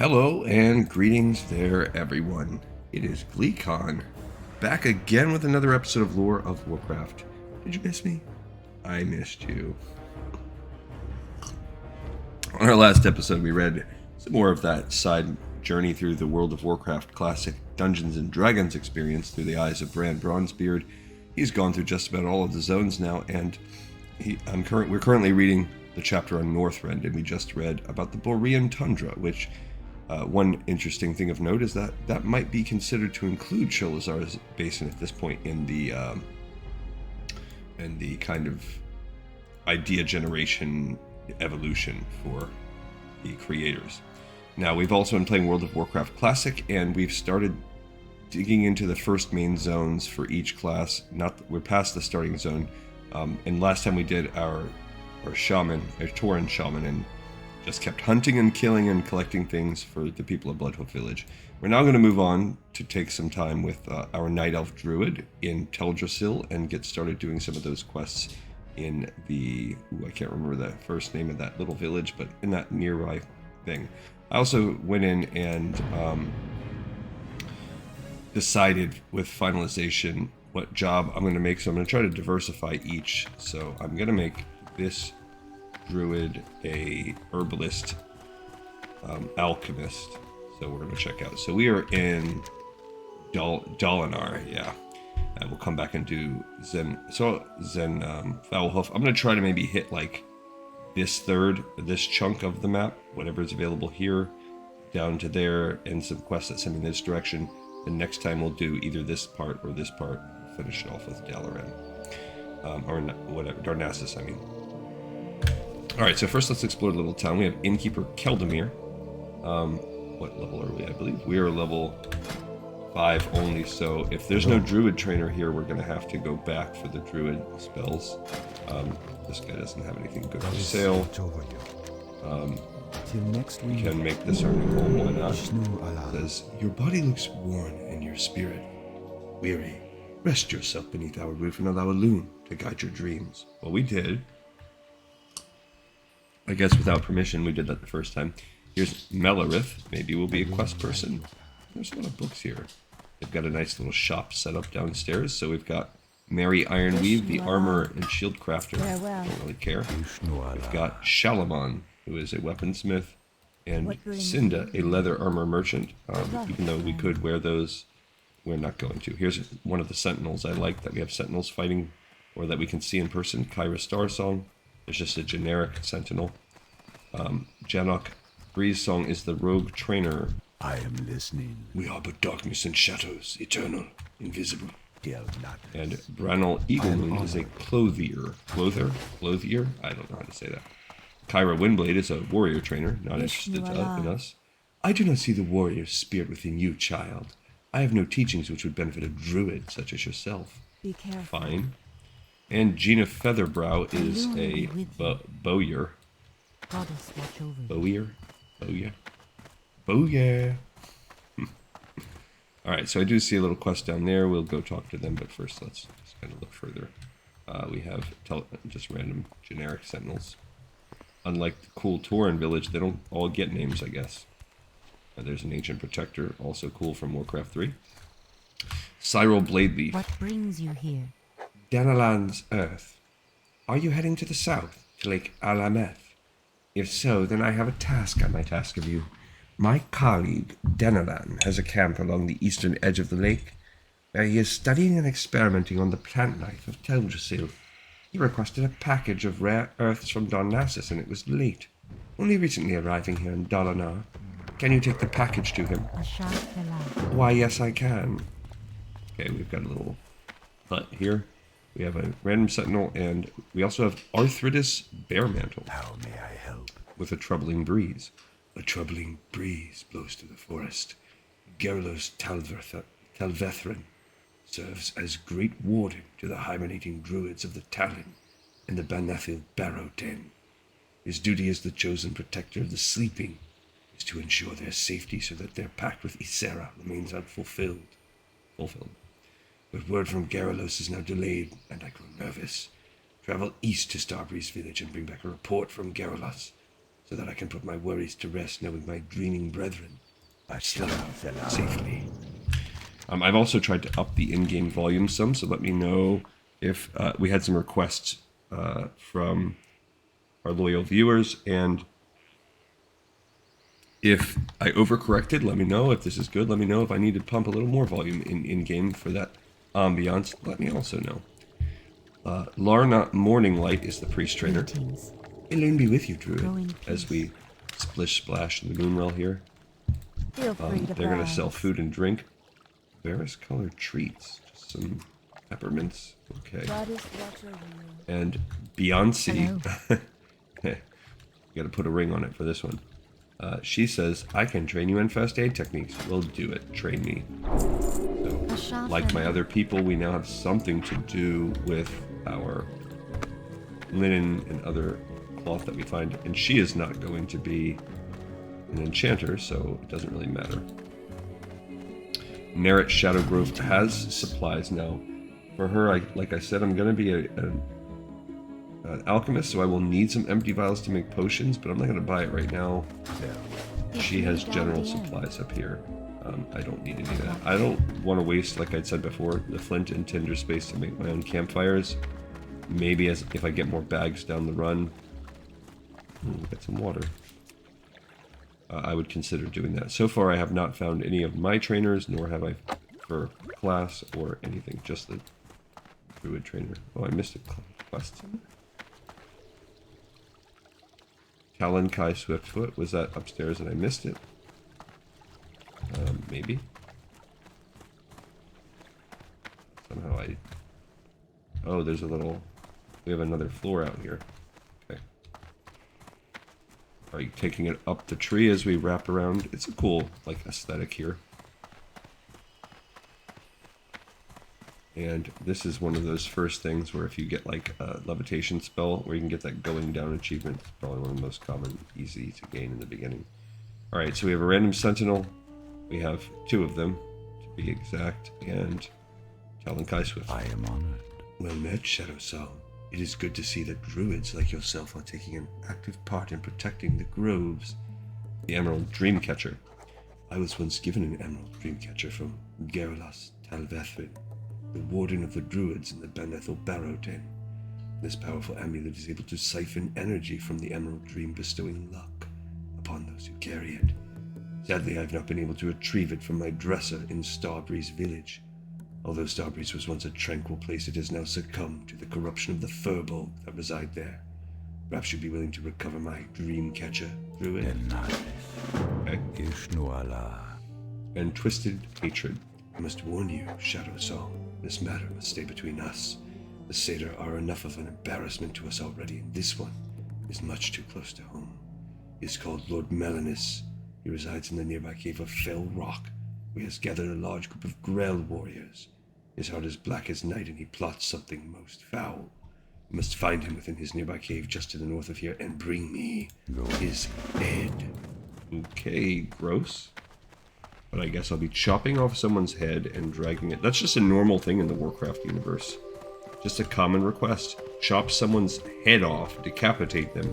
Hello and greetings there, everyone. It is GleeCon, back again with another episode of Lore of Warcraft. Did you miss me? I missed you. On our last episode, we read some more of that side journey through the World of Warcraft Classic Dungeons and Dragons experience through the eyes of Brand Bronzebeard. He's gone through just about all of the zones now, and we're currently reading the chapter on Northrend, and we just read about the Borean Tundra, which one interesting thing of note is that that might be considered to include Sholazar's Basin at this point in the kind of idea generation evolution for the creators. Now, we've also been playing World of Warcraft Classic, and we've started digging into the first main zones for each class. We're past the starting zone, and last time we did our shaman, our Tauren shaman, and just kept hunting and killing and collecting things for the people of Bloodhoof Village. We're now going to move on to take some time with our Night Elf Druid in Teldrassil and get started doing some of those quests in the... I can't remember the first name of that little village, but in that nearby thing. I also went in and decided with finalization what job I'm going to make, so I'm going to try to diversify each. So I'm going to make this druid a herbalist alchemist, so we're going to check out. So we are in Dalinar, yeah, and we'll come back and do Zen Foulhoof. I'm going to try to maybe hit like this chunk of the map, whatever is available here, down to there, and some quests that send me in this direction. And next time we'll do either this part or this part. We'll finish it off with Dalaran, or whatever, Darnassus, I mean. Alright, so first let's explore the little town. We have Innkeeper Keldamir. What level are we? I believe we are level 5 only, so if there's no druid trainer here, we're going to have to go back for the druid spells. This guy doesn't have anything good for sale. We can make this our new home, why not? It says, your body looks worn and your spirit weary. Rest yourself beneath our roof and allow a loon to guide your dreams. Well, we did. I guess without permission, we did that the first time. Here's Melarith. Maybe we'll be a quest person. There's a lot of books here. They've got a nice little shop set up downstairs. So we've got Mary Ironweave, the armor and shield crafter. Don't really care. We've got Shalamon, who is a weaponsmith, and Cinda, a leather armor merchant. Even though we could wear those, we're not going to. Here's one of the sentinels. I like that we have sentinels fighting, or that we can see in person. Kyra Starsong. There's just a generic sentinel. Janok Breezesong is the rogue trainer. I am listening. We are but darkness and shadows, eternal, invisible. And Branel Eaglemoon is a clothier. Clothier? I don't know how to say that. Kyra Windblade is a warrior trainer, not interested in us. I do not see the warrior spirit within you, child. I have no teachings which would benefit a druid such as yourself. Be careful. Fine. And Gina Featherbrow is a bowyer. Bowyer. Alright, so I do see a little quest down there. We'll go talk to them, but first let's just kind of look further. We have just random generic sentinels. Unlike the cool Tauren village, they don't all get names, I guess. There's an ancient protector, also cool from Warcraft 3. Cyril Bladeleaf. What brings you here? Danalan's Earth. Are you heading to the south, to Lake Alameth? If so, then I have a task I might ask of you. My colleague, Danalan, has a camp along the eastern edge of the lake, where he is studying and experimenting on the plant life of Teldrassil. He requested a package of rare earths from Darnassus, and it was late, only recently arriving here in Dalinar. Can you take the package to him? Why, yes, I can. Okay, we've got a little hut here. We have a random sentinel, and we also have Arthritis Bearmantle. How may I help? With a troubling breeze. A troubling breeze blows through the forest. Gerlos Talvethrin serves as great warden to the hibernating druids of the Talon and the Banethil Barrow Den. His duty as the chosen protector of the sleeping is to ensure their safety so that their pact with Ysera remains unfulfilled. But word from Gyaralos is now delayed, and I grow nervous. Travel east to Starbreeze Village and bring back a report from Gyaralos. so that I can put my worries to rest knowing my dreaming brethren are still Ashtar safely. I've also tried to up the in-game volume some, so let me know if we had some requests from our loyal viewers, and if I overcorrected, let me know. If this is good, let me know. If I need to pump a little more volume in-game for that ambiance, let me also know. Larna Morning Light is the priest trainer. Greetings. Elaine be with you, Druid, Go in as peace. we splish splash in the Moonwell here. Feel free to They're going to browse. sell food and drink. Various colored treats. Just some peppermints. Okay. That is what you're real. And Beyonce. Hello. You got to put a ring on it for this one. She says, I can train you in first aid techniques. We'll do it. Train me. So, A shot like my and- other people, we now have something to do with our linen and other cloth that we find. And she is not going to be an enchanter, so it doesn't really matter. Merit Shadowgrove has supplies now. For her, like I said, I'm going to be an alchemist, so I will need some empty vials to make potions, but I'm not going to buy it right now. She has general supplies up here. I don't need any of that. I don't want to waste, like I said before, the flint and tinder space to make my own campfires. Maybe if I get more bags down the run. Get some water. I would consider doing that. So far, I have not found any of my trainers, nor have I for class or anything. Just the druid trainer. Oh, I missed a quest. Talon Kai Swiftfoot. Was that upstairs and I missed it? Maybe. Somehow I... Oh, there's a little... We have another floor out here. Okay. Are you taking it up the tree as we wrap around? It's a cool, like, aesthetic here. And this is one of those first things where if you get, like, a levitation spell, where you can get that going down achievement, it's probably one of the most common, easy to gain in the beginning. Alright, so we have a random sentinel. We have 2 of them, to be exact, and Talon Kai Swift. I am honored. Well met, Shadow Song. It is good to see that druids like yourself are taking an active part in protecting the groves. The Emerald Dreamcatcher. I was once given an Emerald Dreamcatcher from Gerolas Talvethrin, the warden of the druids in the Benethel Barrow Den. This powerful amulet is able to siphon energy from the Emerald Dream, bestowing luck upon those who carry it. Sadly, I have not been able to retrieve it from my dresser in Starbreeze village. Although Starbreeze was once a tranquil place, it has now succumbed to the corruption of the Furbolg that reside there. Perhaps you'd be willing to recover my Dreamcatcher, Druid? Okay. Ishnuala. And Twisted Hatred. I must warn you, Shadow Song, this matter must stay between us. The Satyr are enough of an embarrassment to us already, and this one is much too close to home. He is called Lord Melanus. He resides in the nearby cave of Fell Rock, where he has gathered a large group of Grell warriors. His heart is black as night, and he plots something most foul. You must find him within his nearby cave just to the north of here, and bring me his head. Okay, gross. But I guess I'll be chopping off someone's head and dragging it. That's just a normal thing in the Warcraft universe. Just a common request. Chop someone's head off, decapitate them,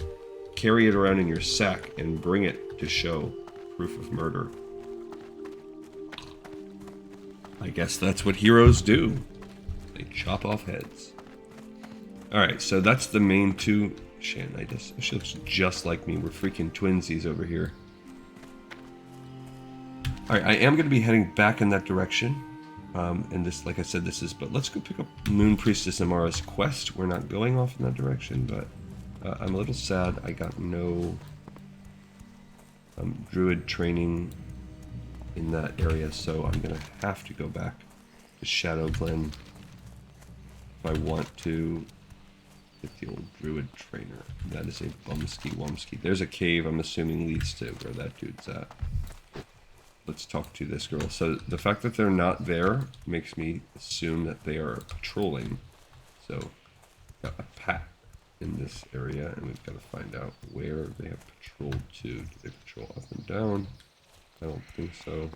carry it around in your sack, and bring it to show proof of murder. I guess that's what heroes do. They chop off heads. Alright, so that's the main 2. Shanitis. She looks just like me. We're freaking twinsies over here. Alright, I am going to be heading back in that direction. And this, like I said, this is... But let's go pick up Moon Priestess Amara's quest. We're not going off in that direction, but... I'm a little sad I got no... druid training in that area, so I'm going to have to go back to Shadow Glen if I want to get the old druid trainer. That is a bumsky wumsky. There's a cave I'm assuming leads to where that dude's at. Let's talk to this girl. So the fact that they're not there makes me assume that they are patrolling. So got a pack in this area, and we've got to find out where they have patrolled to. Do they patrol up and down? I don't think so.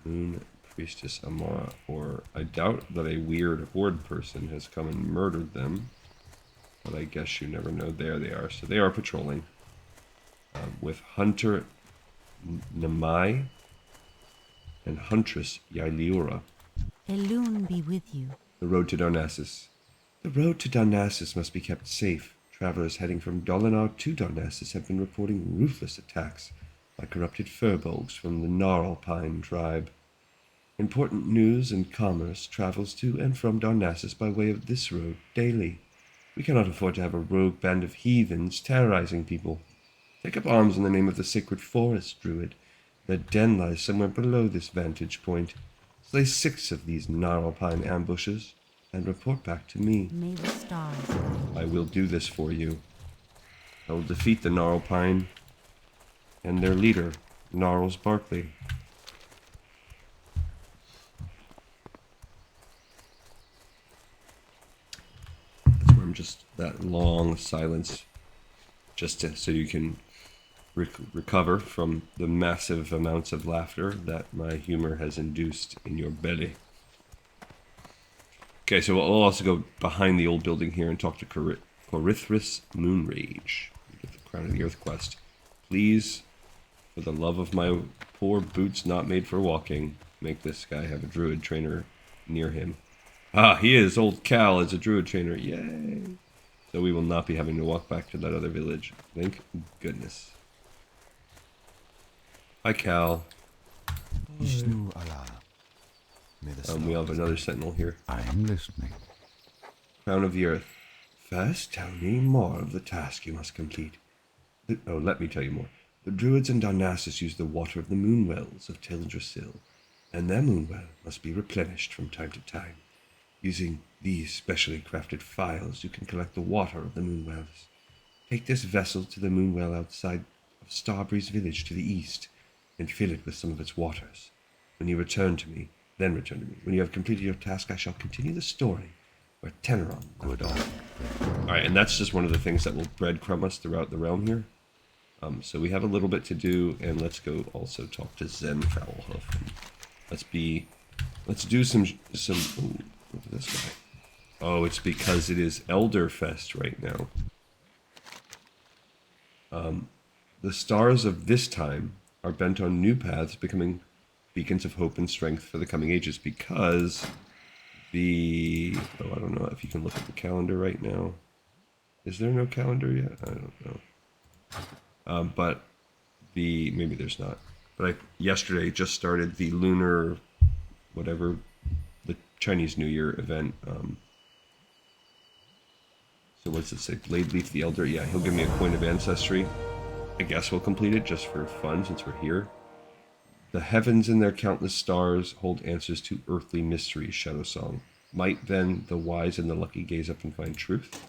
Moon Priestess Amara, or I doubt that a weird horde person has come and murdered them. but I guess you never know. There they are. So they are patrolling with Hunter Namai and Huntress Yailiura. Elune be with you. The road to Darnassus. The road to Darnassus must be kept safe. Travelers heading from Dolinar to Darnassus have been reporting ruthless attacks by corrupted furbolgs from the Gnarlpine tribe. Important news and commerce travels to and from Darnassus by way of this road daily. We cannot afford to have a rogue band of heathens terrorizing people. Take up arms in the name of the sacred forest, druid. Their den lies somewhere below this vantage point. Slay 6 of these Gnarlpine ambushes and report back to me. May the stars. I will do this for you. I will defeat the Gnarlpine and their leader, Gnarls Barkley. That's where I'm just that long silence, so you can recover from the massive amounts of laughter that my humor has induced in your belly. Okay, so we'll also go behind the old building here and talk to Corithris Moonrage. Get the Crown of the Earth quest. Please, for the love of my poor boots not made for walking, make this guy have a druid trainer near him. Ah, he is. Old Cal is a druid trainer. Yay! So we will not be having to walk back to that other village. Thank goodness. Hi, Cal. Vishnu Allah. May the We have another sentinel here. I am listening. Crown of the Earth. First, tell me more of the task you must complete. Let me tell you more. The druids in Darnassus use the water of the moonwells of Teldrassil, and their moonwell must be replenished from time to time. Using these specially crafted phials, you can collect the water of the moonwells. Take this vessel to the moonwell outside of Starbreeze village to the east, and fill it with some of its waters. When you return to me, When you have completed your task, I shall continue the story where Teneron left off. Alright, and that's just one of the things that will breadcrumb us throughout the realm here. So we have a little bit to do, and let's go also talk to Zen Foulhoof. Let's do some. Ooh, look at this guy. Oh, it's because it is Elderfest right now. The stars of this time are bent on new paths, becoming beacons of hope and strength for the coming ages, because I don't know if you can look at the calendar right now. Is there no calendar yet? I don't know. Maybe there's not. But yesterday just started the lunar, whatever, the Chinese New Year event. So what's it say? Bladeleaf the Elder? Yeah, he'll give me a coin of ancestry. I guess we'll complete it just for fun since we're here. The heavens and their countless stars hold answers to earthly mysteries, Shadow Song. Might then the wise and the lucky gaze up and find truth?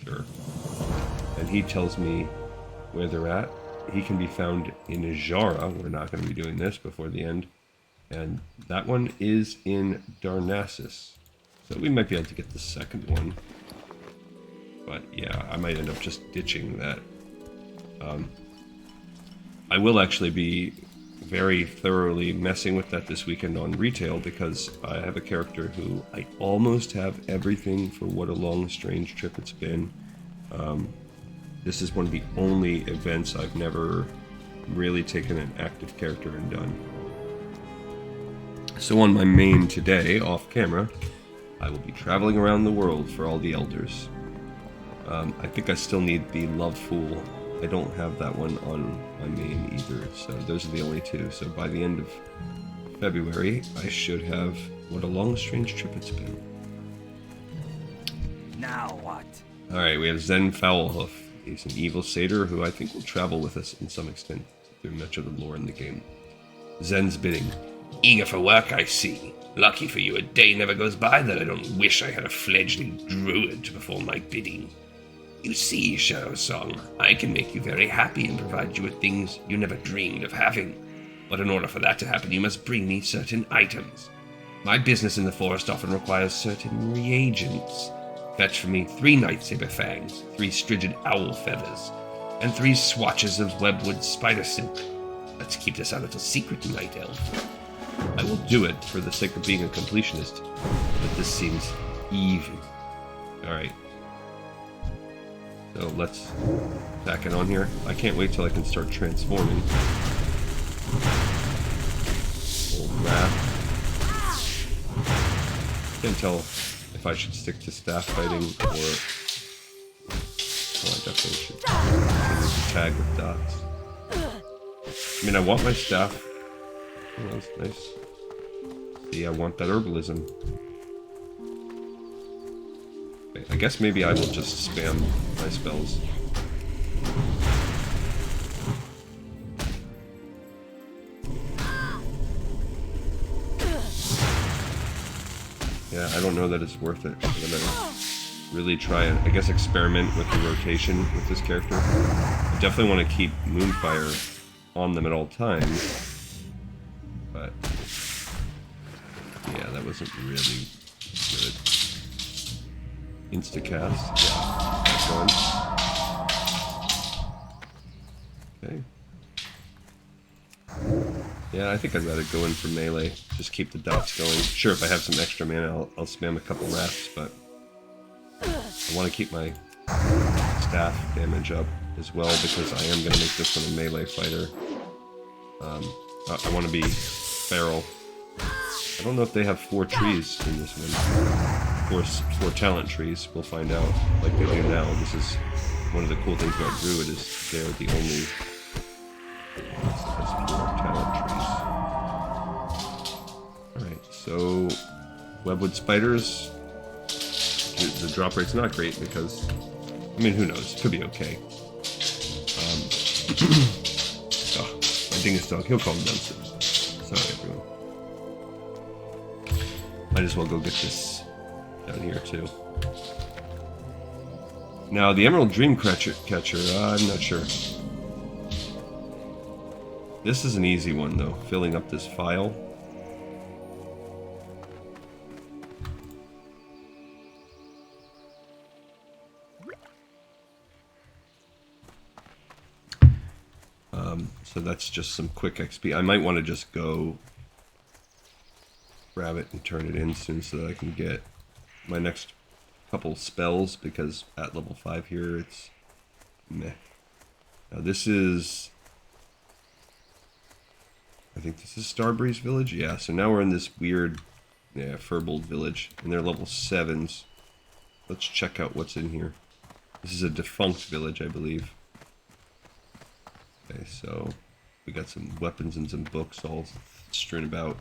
Sure. And he tells me where they're at. He can be found in Ajara. We're not going to be doing this before the end. And that one is in Darnassus. So we might be able to get the second one. But yeah, I might end up just ditching that. I will actually be very thoroughly messing with that this weekend on retail, because I have a character who I almost have everything for what a long, strange trip it's been. This is one of the only events I've never really taken an active character and done. So on my main today, off camera, I will be traveling around the world for all the elders. I think I still need the Love Fool. I don't have that one on my main either, so those are the only two. So by the end of February, I should have what a long, strange trip it's been. Now what? Alright, we have Zen Foulhoof. He's an evil satyr who I think will travel with us in some extent through much of the lore in the game. Zen's bidding. Eager for work, I see. Lucky for you, a day never goes by that I don't wish I had a fledgling druid to perform my bidding. You see, Shadow Song, I can make you very happy and provide you with things you never dreamed of having. But in order for that to happen, you must bring me certain items. My business in the forest often requires certain reagents. Fetch for me 3 Nightsaber fangs, 3 Strigid owl feathers, and 3 swatches of webwood spider silk. Let's keep this our little secret, Night Elf. I will do it for the sake of being a completionist, but this seems evil. Alright. So let's back it on here. I can't wait till I can start transforming. Old wrath. Can't tell if I should stick to staff fighting or... Oh, I definitely should continue to tag with dots. I mean, I want my staff. Oh, that's nice. See, I want that herbalism. Okay, I guess maybe I will just spam my spells. Yeah, I don't know that it's worth it. I'm gonna really try and, I guess, experiment with the rotation with this character. I definitely want to keep Moonfire on them at all times, but yeah, that wasn't really good. Instacast, yeah, that's one. Okay. Yeah, I think I'd rather go in for melee. Just keep the dots going. Sure, if I have some extra mana, I'll spam a couple wraths, but I want to keep my staff damage up as well because I am going to make this one a melee fighter. I want to be feral. I don't know if they have 4 trees in this one. 4 talent trees. We'll find out like they do now. This is one of the cool things about druid is they're the only has 4 talent trees. Alright, so webwood spiders. The drop rate's not great because, I mean, who knows? Could be okay. Oh, my dingus dog. He'll calm down soon. Sorry, everyone. Might as well go get this down here too. Now the Emerald Dream Catcher. I'm not sure. This is an easy one though. Filling up this file. So that's just some quick XP. I might want to just go grab it and turn it in soon so that I can get my next couple spells, because at level 5 here it's meh. Now this is, I think this is Starbreeze Village. Yeah, so now we're in this weird Firbolg village and they're level 7s. Let's check out what's in here. This is a defunct village, I believe. Okay, so we got some weapons and some books all strewn about.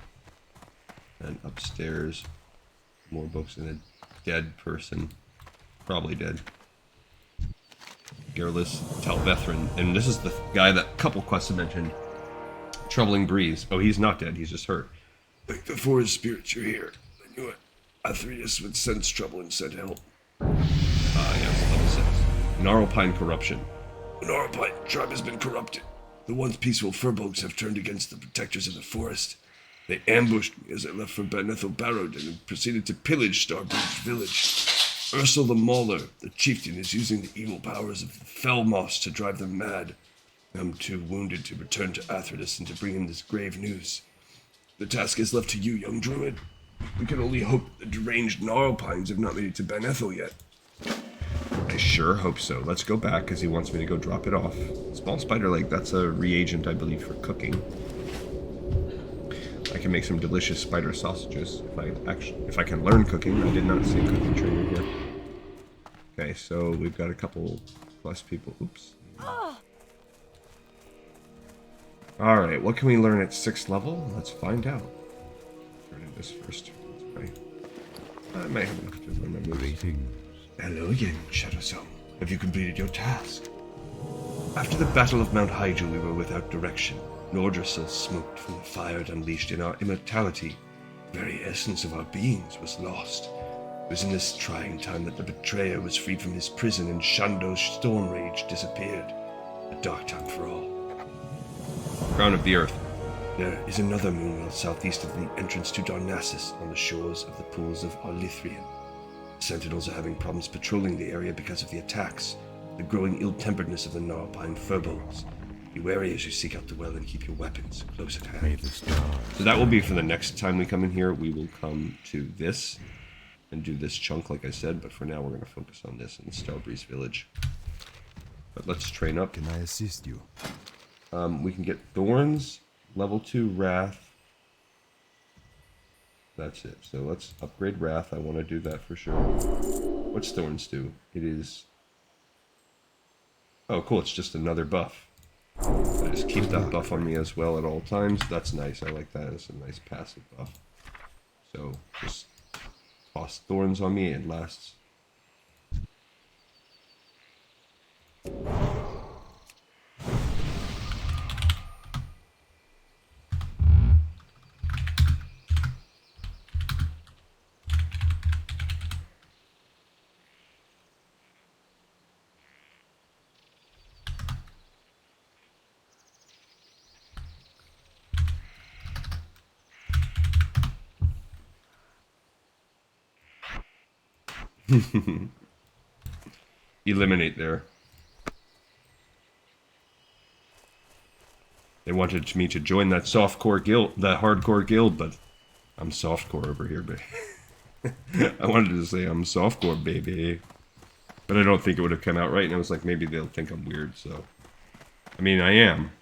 And upstairs, more books and a dead person. Probably dead. Garrulus Talvethrin. And this is the guy that couple quests mentioned. Troubling Breeze. Oh, he's not dead, he's just hurt. Like the forest spirits, you're here. I knew it. Athreus would sense trouble and send help. Yes, level 6. Gnarlpine Corruption. The Gnarlpine tribe has been corrupted. The once peaceful Firbolgs have turned against the protectors of the forest. They ambushed me as I left for Banethel Barrowden and proceeded to pillage Starbreeze Village. Ursel the Mauler, the chieftain, is using the evil powers of the Fellmoss to drive them mad. I'm too wounded to return to Athreus and to bring him this grave news. The task is left to you, young druid. We can only hope the deranged Gnarlpines have not made it to Banethel yet. I sure hope so. Let's go back because he wants me to go drop it off. Small spider leg, that's a reagent, I believe, for cooking. I can make some delicious spider sausages if I can learn cooking. I did not see a cooking trainer here. Okay, so we've got a couple plus people. Oops. Alright, what can we learn at 6th level? Let's find out. Turn in this first. Okay. I may have enough to learn my moves. Hello again, Shadowsong. Have you completed your task? After the Battle of Mount Hyjal, we were without direction. Nordrassil smoked from the fire it unleashed in our immortality. The very essence of our beings was lost. It was in this trying time that the betrayer was freed from his prison and Shando's storm rage disappeared. A dark time for all. Crown of the Earth. There is another moonwell southeast of the entrance to Darnassus on the shores of the pools of Arlithrian. Sentinels are having problems patrolling the area because of the attacks, the growing ill-temperedness of the Gnarlpine Firbolgs. Be wary as you seek out the well and keep your weapons close at hand. So that will be for the next time we come in here. We will come to this and do this chunk like I said, but for now we're going to focus on this in Starbreeze Village. But let's train up. Can I assist you? We can get Thorns, level 2 Wrath. That's it. So let's upgrade Wrath. I want to do that for sure. What's Thorns do? It is... Oh, cool. It's just another buff. I just keep that buff on me as well at all times. That's nice. I like that. It's a nice passive buff. So just toss Thorns on me. It lasts. Eliminate there. They wanted me to join that softcore guild, that hardcore guild, but I'm softcore over here, baby. I wanted to say I'm softcore, baby. But I don't think it would have come out right, and I was like, maybe they'll think I'm weird, so... I mean, I am,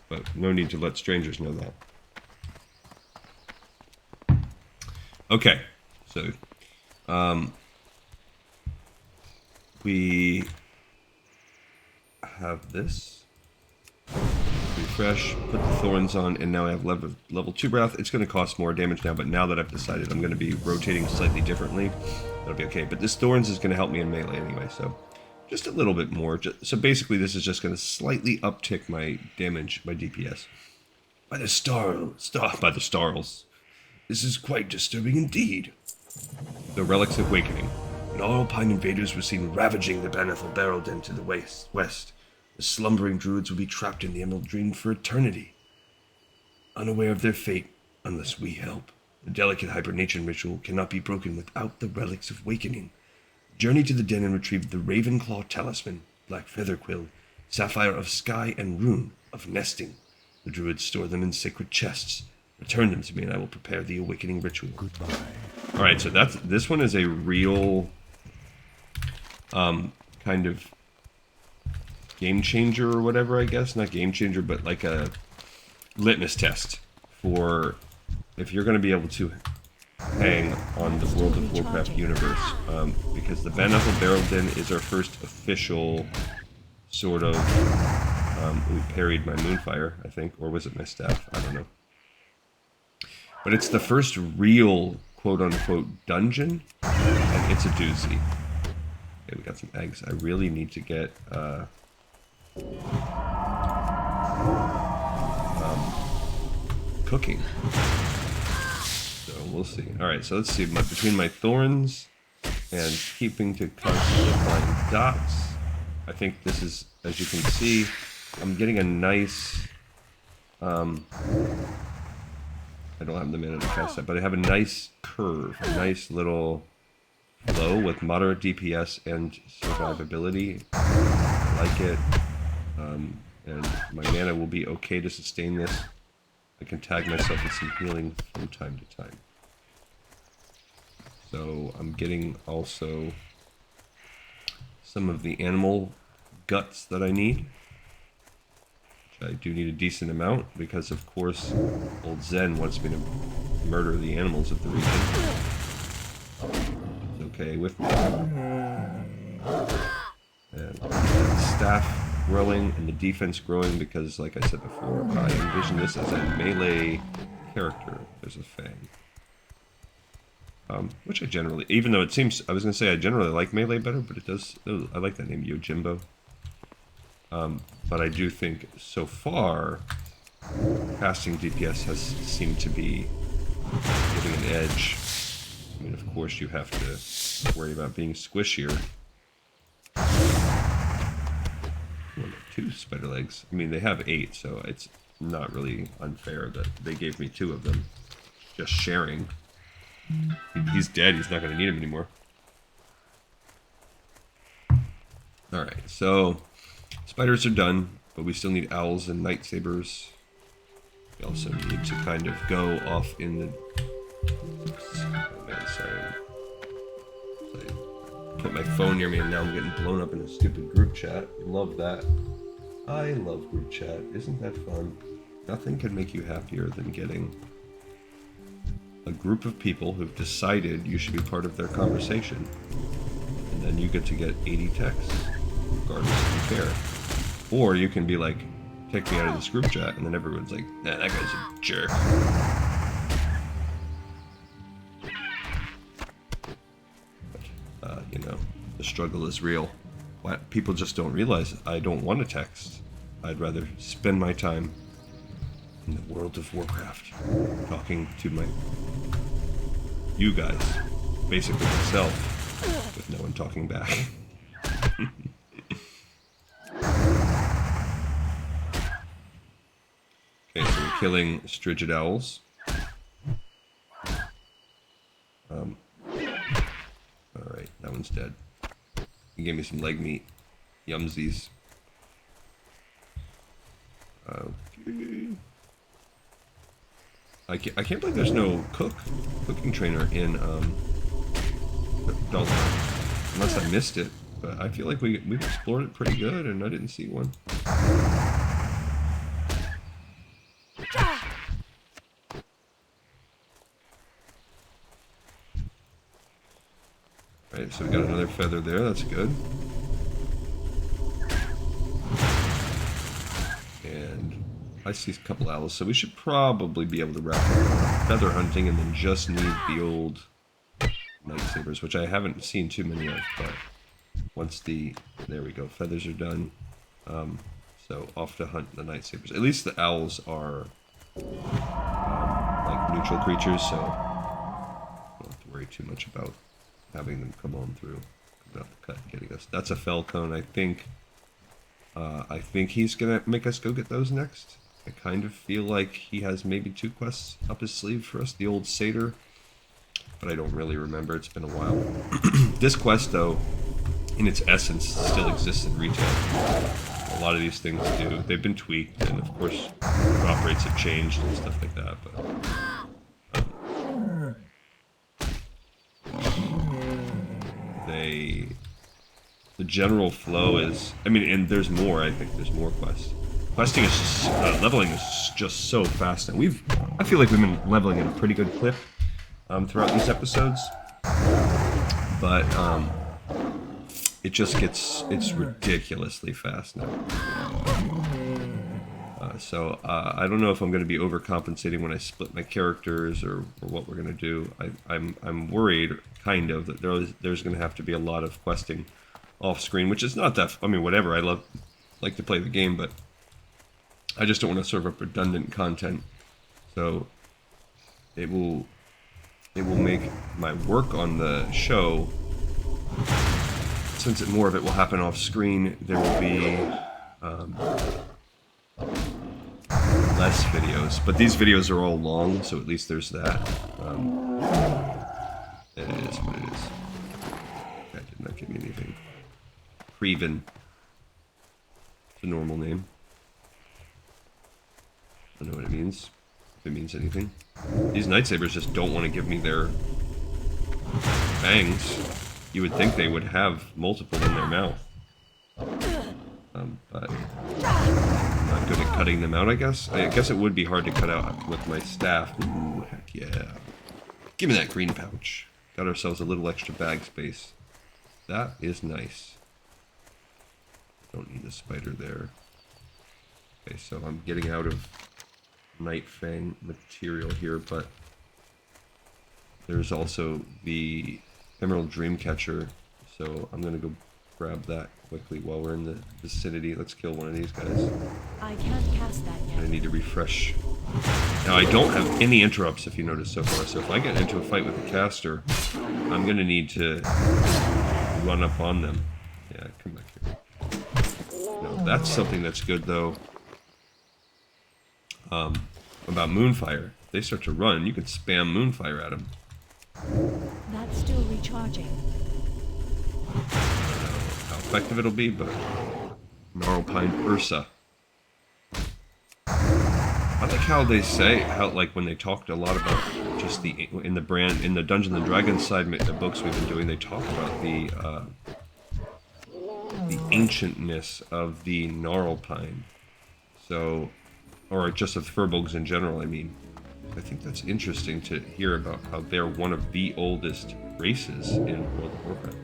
but no need to let strangers know that. Okay, so... we have this. Refresh, put the Thorns on, and now I have level 2 Wrath. It's going to cost more damage now, but now that I've decided I'm going to be rotating slightly differently, that'll be okay. But this Thorns is going to help me in melee anyway, so just a little bit more. So basically this is just going to slightly uptick my damage, my DPS. By the Starls. This is quite disturbing indeed. The Relics of Awakening. Gnarlpine invaders were seen ravaging the Banethel Barrelden to the west. The slumbering druids will be trapped in the Emerald Dream for eternity, unaware of their fate unless we help. The delicate hibernation ritual cannot be broken without the Relics of Awakening. Journey to the den and retrieve the Ravenclaw Talisman, Black Feather Quill, Sapphire of Sky, and Rune of Nesting. The druids store them in sacred chests. Return them to me and I will prepare the Awakening ritual. Goodbye. Alright, so this one is a real kind of game changer or whatever, I guess. Not game changer, but like a litmus test for if you're going to be able to hang on the World of Warcraft universe. Because the Banethel Barrelden is our first official sort of... we parried my Moonfire, I think. Or was it my staff? I don't know. But it's the first real quote-unquote dungeon, and it's a doozy. Okay, we got some eggs. I really need to get cooking. So we'll see. Alright, so let's see. Between my Thorns and keeping to constantly applying dots, I think this is, as you can see, I'm getting a nice... I don't have the mana to cast that, but I have a nice curve, a nice little flow with moderate DPS and survivability. I like it. And my mana will be okay to sustain this. I can tag myself with some healing from time to time. So I'm getting also some of the animal guts that I need. I do need a decent amount because, of course, old Zen wants me to murder the animals of the region. It's okay with me. And staff growing and the defense growing because, like I said before, I envision this as a melee character. There's a Fang. Which I generally, even though it seems, I was going to say I generally like melee better, but it does, I like that name, Yojimbo. But I do think, so far, casting DPS has seemed to be giving an edge. I mean, of course, you have to worry about being squishier. 2 spider legs. I mean, they have 8, so it's not really unfair that they gave me 2 of them. Just sharing. He's dead. He's not going to need him anymore. Alright, so... spiders are done, but we still need owls and night sabers. We also need to kind of go off in the... Oops. Oh man, sorry. put my phone near me, and now I'm getting blown up in a stupid group chat. Love that. I love group chat. Isn't that fun? Nothing can make you happier than getting a group of people who've decided you should be part of their conversation. And then you get to get 80 texts, regardless if you care. Or you can be like, take me out of this group chat, and then everyone's like, nah, that guy's a jerk. But, you know, the struggle is real. People just don't realize I don't want to text. I'd rather spend my time in the world of Warcraft, talking to you guys, basically myself, with no one talking back. Okay, so we're killing Strigid Owls. Alright, that one's dead. He gave me some leg meat. Yumsies. Okay. I can't believe there's no cooking trainer in Dalton. Unless I missed it. But I feel like we've explored it pretty good and I didn't see one. Alright, so we got another feather there, that's good. And I see a couple owls, so we should probably be able to wrap up feather hunting and then just need the old lightsabers, which I haven't seen too many of, but once there we go, feathers are done. So off to hunt the lightsabers. At least the owls are like neutral creatures, so I don't have to worry too much about having them come on through, coming out the cut and getting us. That's a Falcon, I think. I think he's gonna make us go get those next. I kind of feel like he has maybe 2 quests up his sleeve for us. The old satyr, but I don't really remember. It's been a while. This quest, though, in its essence, still exists in retail. A lot of these things do. They've been tweaked, and of course, drop rates have changed and stuff like that. But the general flow is, I mean, and there's more. I think there's more quests. Questing is just, leveling is just so fast, and I feel like we've been leveling at a pretty good clip throughout these episodes, but it just it's ridiculously fast now. So I don't know if I'm going to be overcompensating when I split my characters or what we're going to do. I'm worried, kind of, that there's going to have to be a lot of questing off screen, which is not that. I mean, whatever. I like to play the game, but I just don't want to serve up redundant content. So it will make my work on the show, since more of it will happen off screen, there will be less videos. But these videos are all long, so at least there's that. It is what it is. That did not give me anything. Creven. It's a normal name. I don't know what it means. If it means anything. These lightsabers just don't want to give me their fangs. You would think they would have multiple in their mouth. But I'm not good at cutting them out, I guess. I guess it would be hard to cut out with my staff. Ooh, heck yeah. Give me that green pouch. Got ourselves a little extra bag space. That is nice. Don't need the spider there. Okay, so I'm getting out of Night Fang material here, but there's also the Emerald Dreamcatcher, so I'm gonna go grab that quickly while we're in the vicinity. Let's kill one of these guys. I can't cast that yet. I need to refresh. Now I don't have any interrupts, if you notice so far, so if I get into a fight with a caster, I'm gonna need to run up on them. Yeah, come back here. No, that's something that's good though. About Moonfire. If they start to run, you can spam Moonfire at them. That's still recharging. I don't know how effective it'll be, but Gnarlpine Ursa. I like how they say how like when they talked a lot about just the in the Dungeons and Dragons side the books we've been doing. They talk about the ancientness of the gnarl pine. So, or just of furbolgs in general. I mean, I think that's interesting to hear about how they're one of the oldest races in World of Warcraft.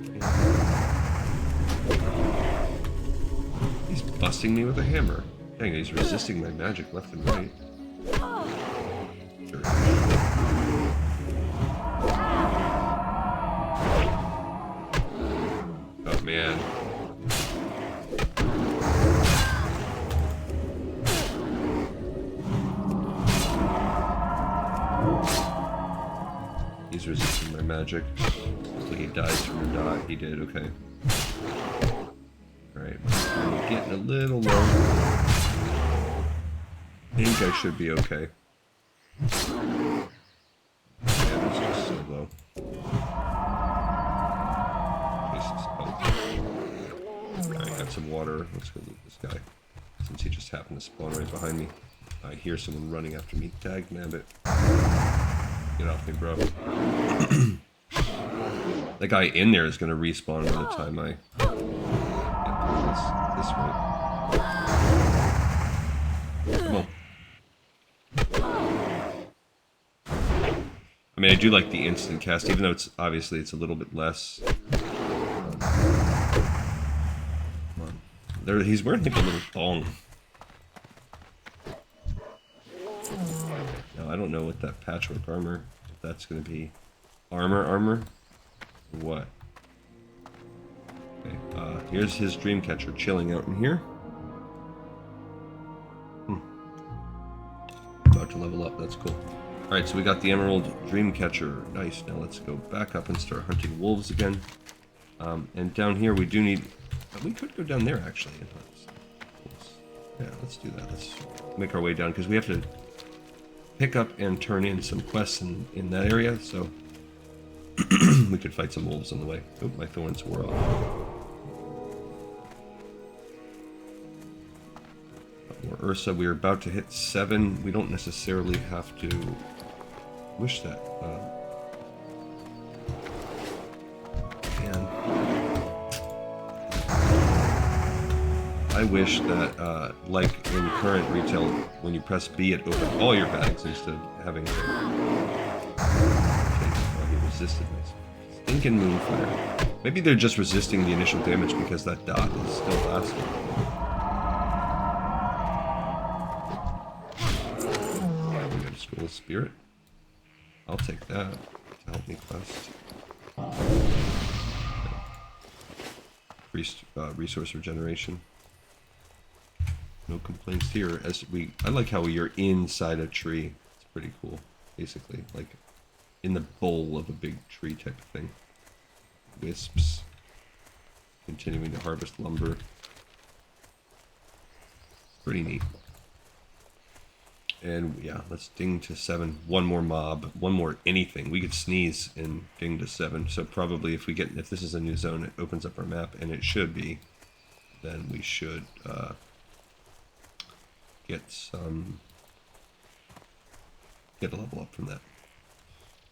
Yeah. He's busting me with a hammer. Dang, he's resisting my magic left and right. Sure. Oh man. He's resisting my magic. Hopefully he dies from a dot. He did, okay. Alright, I'm getting a little low. I think I should be okay. Yeah, it's just so low. Jesus. Oh. Alright, got some water. Let's go loot this guy. Since he just happened to spawn right behind me. I hear someone running after me. Dag nabbit. Get off me, bro. The guy in there is going to respawn by the time I get this way. Come on. I mean, I do like the instant cast, even though it's obviously it's a little bit less. Come on. There, he's wearing like a little thong. Now, I don't know what that patchwork armor, if that's going to be armor, or what? Okay, here's his Dreamcatcher chilling out in here. About to level up, that's cool. Alright, so we got the Emerald Dreamcatcher. Nice, now let's go back up and start hunting wolves again. And down here we do need... we could go down there actually and hunt some wolves. Yeah, let's do that. Let's make our way down, because we have to pick up and turn in some quests in that area, so we could fight some wolves on the way. Oh, my thorns wore off. More Ursa. We are about to hit 7. We don't necessarily have to wish that. I wish that, like in current retail, when you press B, it opens all your bags instead of having to... he resisted my stinking Moonfire. Maybe they're just resisting the initial damage because that dot is still lasting. We got a Scroll of Spirit. I'll take that to help me quest. Increased resource regeneration. No complaints here. I like how you're inside a tree. It's pretty cool, basically, like in the bowl of a big tree type of thing. Wisps. Continuing to harvest lumber. Pretty neat. And yeah, let's ding to 7. One more mob, one more anything. We could sneeze and ding to 7. So probably if this is a new zone, it opens up our map, and it should be. Then we should get a level up from that.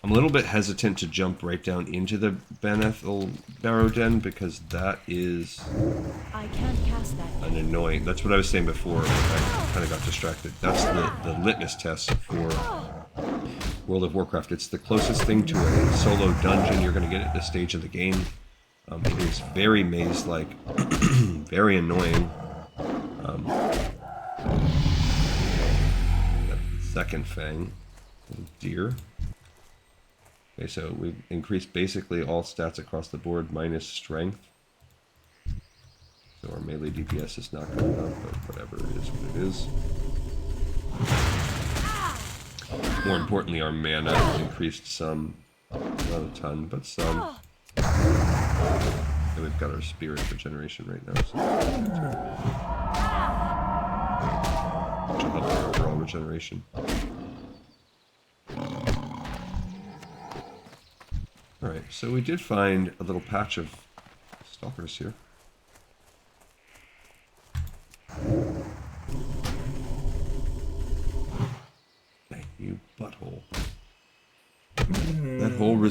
I'm a little bit hesitant to jump right down into the Banethel Barrow Den, because that is I can't cast that yet. an annoying... That's what I was saying before. I kind of got distracted. That's the litmus test for World of Warcraft. It's the closest thing to a solo dungeon you're going to get at this stage of the game. It is very maze-like, very annoying. Second Fang. Deer. Okay, so we've increased basically all stats across the board minus strength. So our melee DPS is not going up, but whatever, it is what it is. More importantly, our mana increased some. Not a ton, but some. And we've got our spirit regeneration right now. So which will help our overall regeneration. Alright, so we did find a little patch of stalkers here.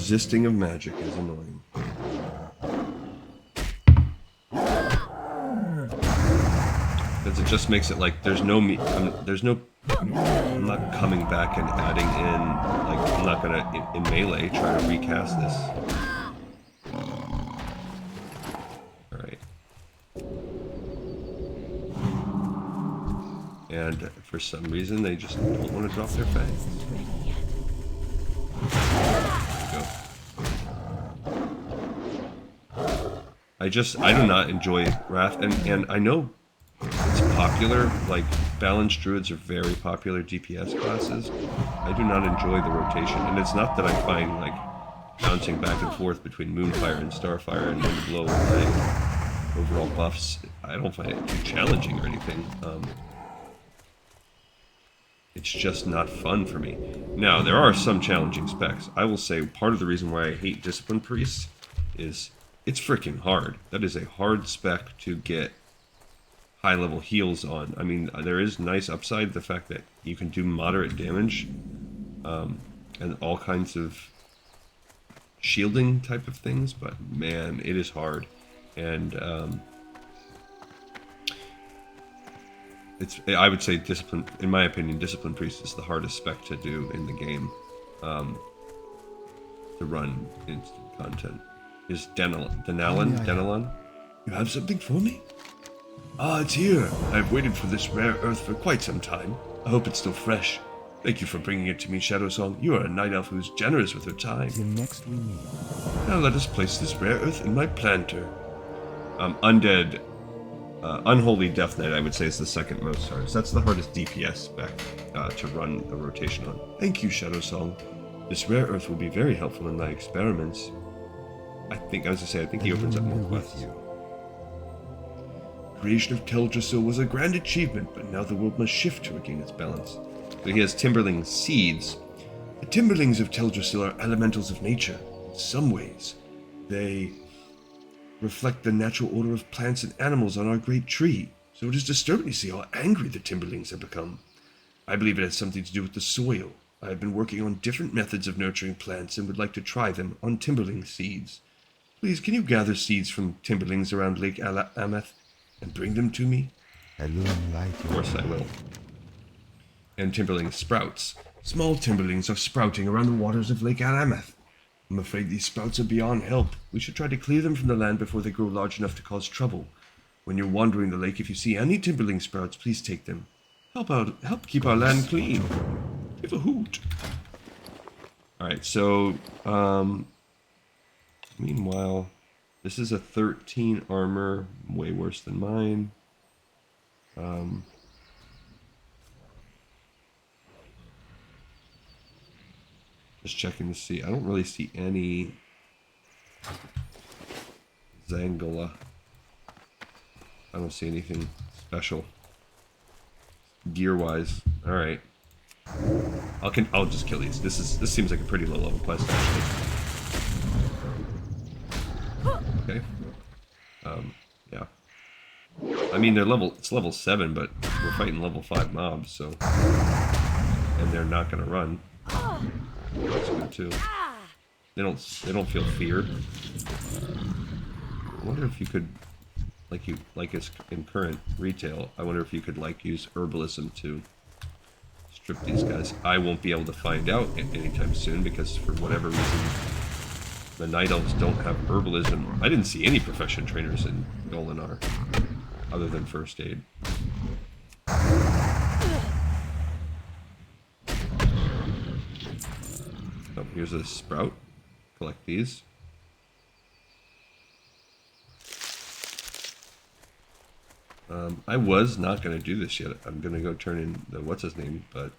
resisting of magic is annoying. Because it just makes it like there's no I'm not coming back and adding in, like, I'm not gonna in melee try to recast this. Alright. And for some reason they just don't want to drop their fangs. Isn't ready yet. There you go. I do not enjoy Wrath, and I know it's popular, like, balanced druids are very popular DPS classes. I do not enjoy the rotation, and it's not that I find, like, bouncing back and forth between Moonfire and Starfire and Windblow and overall buffs, I don't find it too challenging or anything. It's just not fun for me. Now, there are some challenging specs. I will say part of the reason why I hate Discipline Priests is it's freaking hard. That is a hard spec to get high-level heals on. I mean, there is nice upside, the fact that you can do moderate damage, and all kinds of shielding type of things, but man, it is hard. And I would say Discipline, in my opinion, Discipline Priest is the hardest spec to do in the game, to run instant content. Is Denalon? You have something for me? Ah, it's here. I've waited for this rare earth for quite some time. I hope it's still fresh. Thank you for bringing it to me, Shadowsong. You are a night elf who's generous with her time. Till next we meet. Now let us place this rare earth in my planter. Undead, Unholy Death Knight, I would say, is the second most hardest. That's the hardest DPS spec to run a rotation on. Thank you, Shadowsong. This rare earth will be very helpful in my experiments. I think he opens up more quests. Creation of Teldrassil was a grand achievement, but now the world must shift to regain its balance. So he has Timberling seeds. The Timberlings of Teldrassil are elementals of nature. In some ways, they reflect the natural order of plants and animals on our great tree, so it is disturbing to see how angry the Timberlings have become. I believe it has something to do with the soil. I have been working on different methods of nurturing plants and would like to try them on Timberling seeds. Please, can you gather seeds from Timberlings around Lake Ameth and bring them to me? Of course I will. And Timberling sprouts. Small Timberlings are sprouting around the waters of Lake Ameth. I'm afraid these sprouts are beyond help. We should try to clear them from the land before they grow large enough to cause trouble. When you're wandering the lake, if you see any Timberling sprouts, please take them. Help keep our land clean. Give a hoot. Alright, so, meanwhile, this is a 13 armor, way worse than mine. Just checking to see. I don't really see any Zangala. I don't see anything special gear-wise. All right, I'll just kill these. This seems like a pretty low-level quest actually. Okay. Yeah. I mean, it's level 7, but we're fighting level 5 mobs, so, and they're not gonna run. That's good too. They don't feel fear. I wonder if you could, like it's in current retail, I wonder if you could use herbalism to strip these guys. I won't be able to find out anytime soon because for whatever reason the Night Elves don't have herbalism. I didn't see any profession trainers in Dolinar other than first aid. Oh, here's a sprout. Collect these. I was not going to do this yet. I'm going to go turn in the what's-his-name, but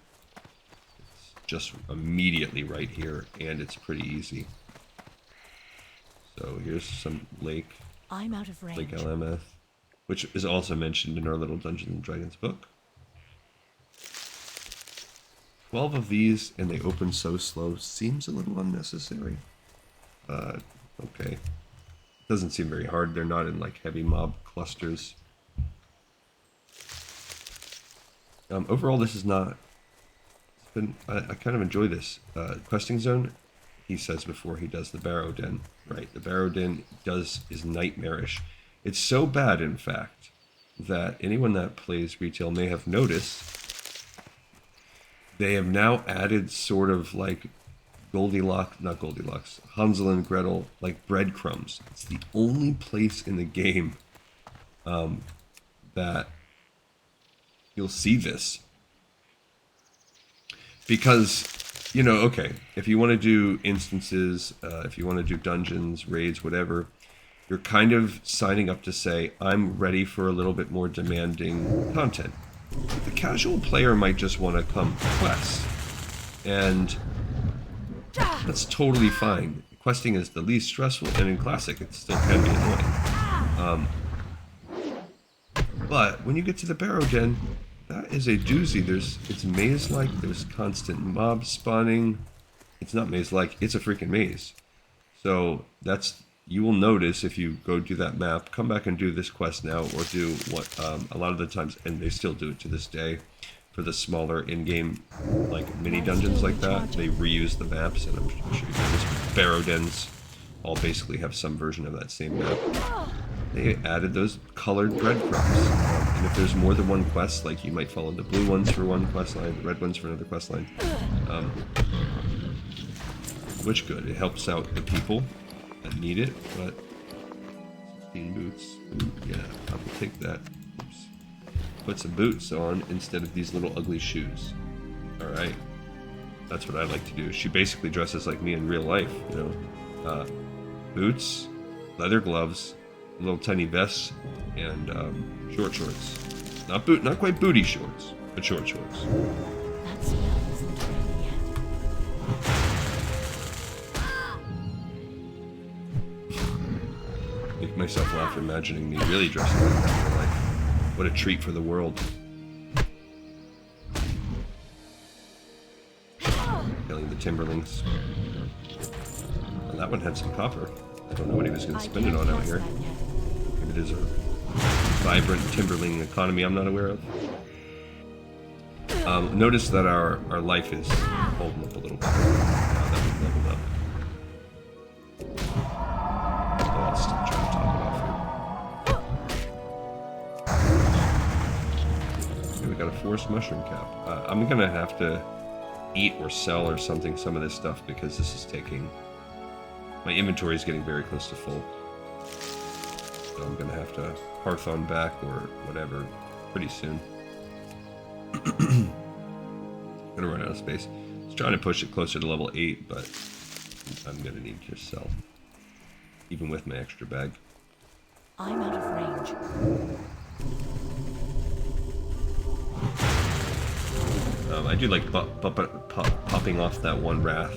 it's just immediately right here, and it's pretty easy. So here's some lake. I'm out of range. Lake Alameth, which is also mentioned in our little Dungeons and Dragons book. 12 of these, and they open so slow, seems a little unnecessary. Okay. Doesn't seem very hard. They're not in heavy mob clusters. Overall, this is not. I kind of enjoy this questing zone. he says before he does the Barrow Den, right? The Barrow Den is nightmarish. It's so bad, in fact, that anyone that plays retail may have noticed they have now added sort of like not Goldilocks, Hansel and Gretel, like breadcrumbs. It's the only place in the game that you'll see this. Because, you know, okay, if you want to do instances, if you want to do dungeons, raids, whatever, you're kind of signing up to say, I'm ready for a little bit more demanding content. But the casual player might just want to come quest. And that's totally fine. Questing is the least stressful, and in Classic it still can be annoying. But when you get to the Barrow Den, that is a doozy. It's maze-like, there's constant mob spawning. It's not maze-like, it's a freaking maze. So you will notice if you go do that map, come back and do this quest now, or do what a lot of the times, and they still do it to this day, for the smaller in-game like mini dungeons like that, they reuse the maps, and I'm sure you know this. Barrow Dens all basically have some version of that same map. They added those colored breadcrumbs, and if there's more than one quest, like you might follow the blue ones for one quest line, the red ones for another quest line. Which good, it helps out the people that need it, but 16 boots. Ooh, yeah, I will take that. Oops. Put some boots on instead of these little ugly shoes. Alright. That's what I like to do. She basically dresses like me in real life, you know. Boots, leather gloves, little tiny vests, and short shorts. Not quite booty shorts, but short shorts. That smell isn't ready yet. Make myself laugh imagining me really dressing like that in real life. What a treat for the world. Killing the Timberlings. And that one had some copper. I don't know what he was going to spend it on out here. Maybe it is a vibrant Timberling economy I'm not aware of. Notice that our life is holding up a little better now that we've leveled up. I'll still try to top it off here. Okay, we got a forest mushroom cap. I'm going to have to eat or sell or something some of this stuff because this is taking... My inventory is getting very close to full. So I'm going to have to Hearthon back or whatever pretty soon. I'm going to run out of space. I was trying to push it closer to level 8, but I'm going to need to sell. Even with my extra bag. I'm out of range. I do like popping off that one wrath.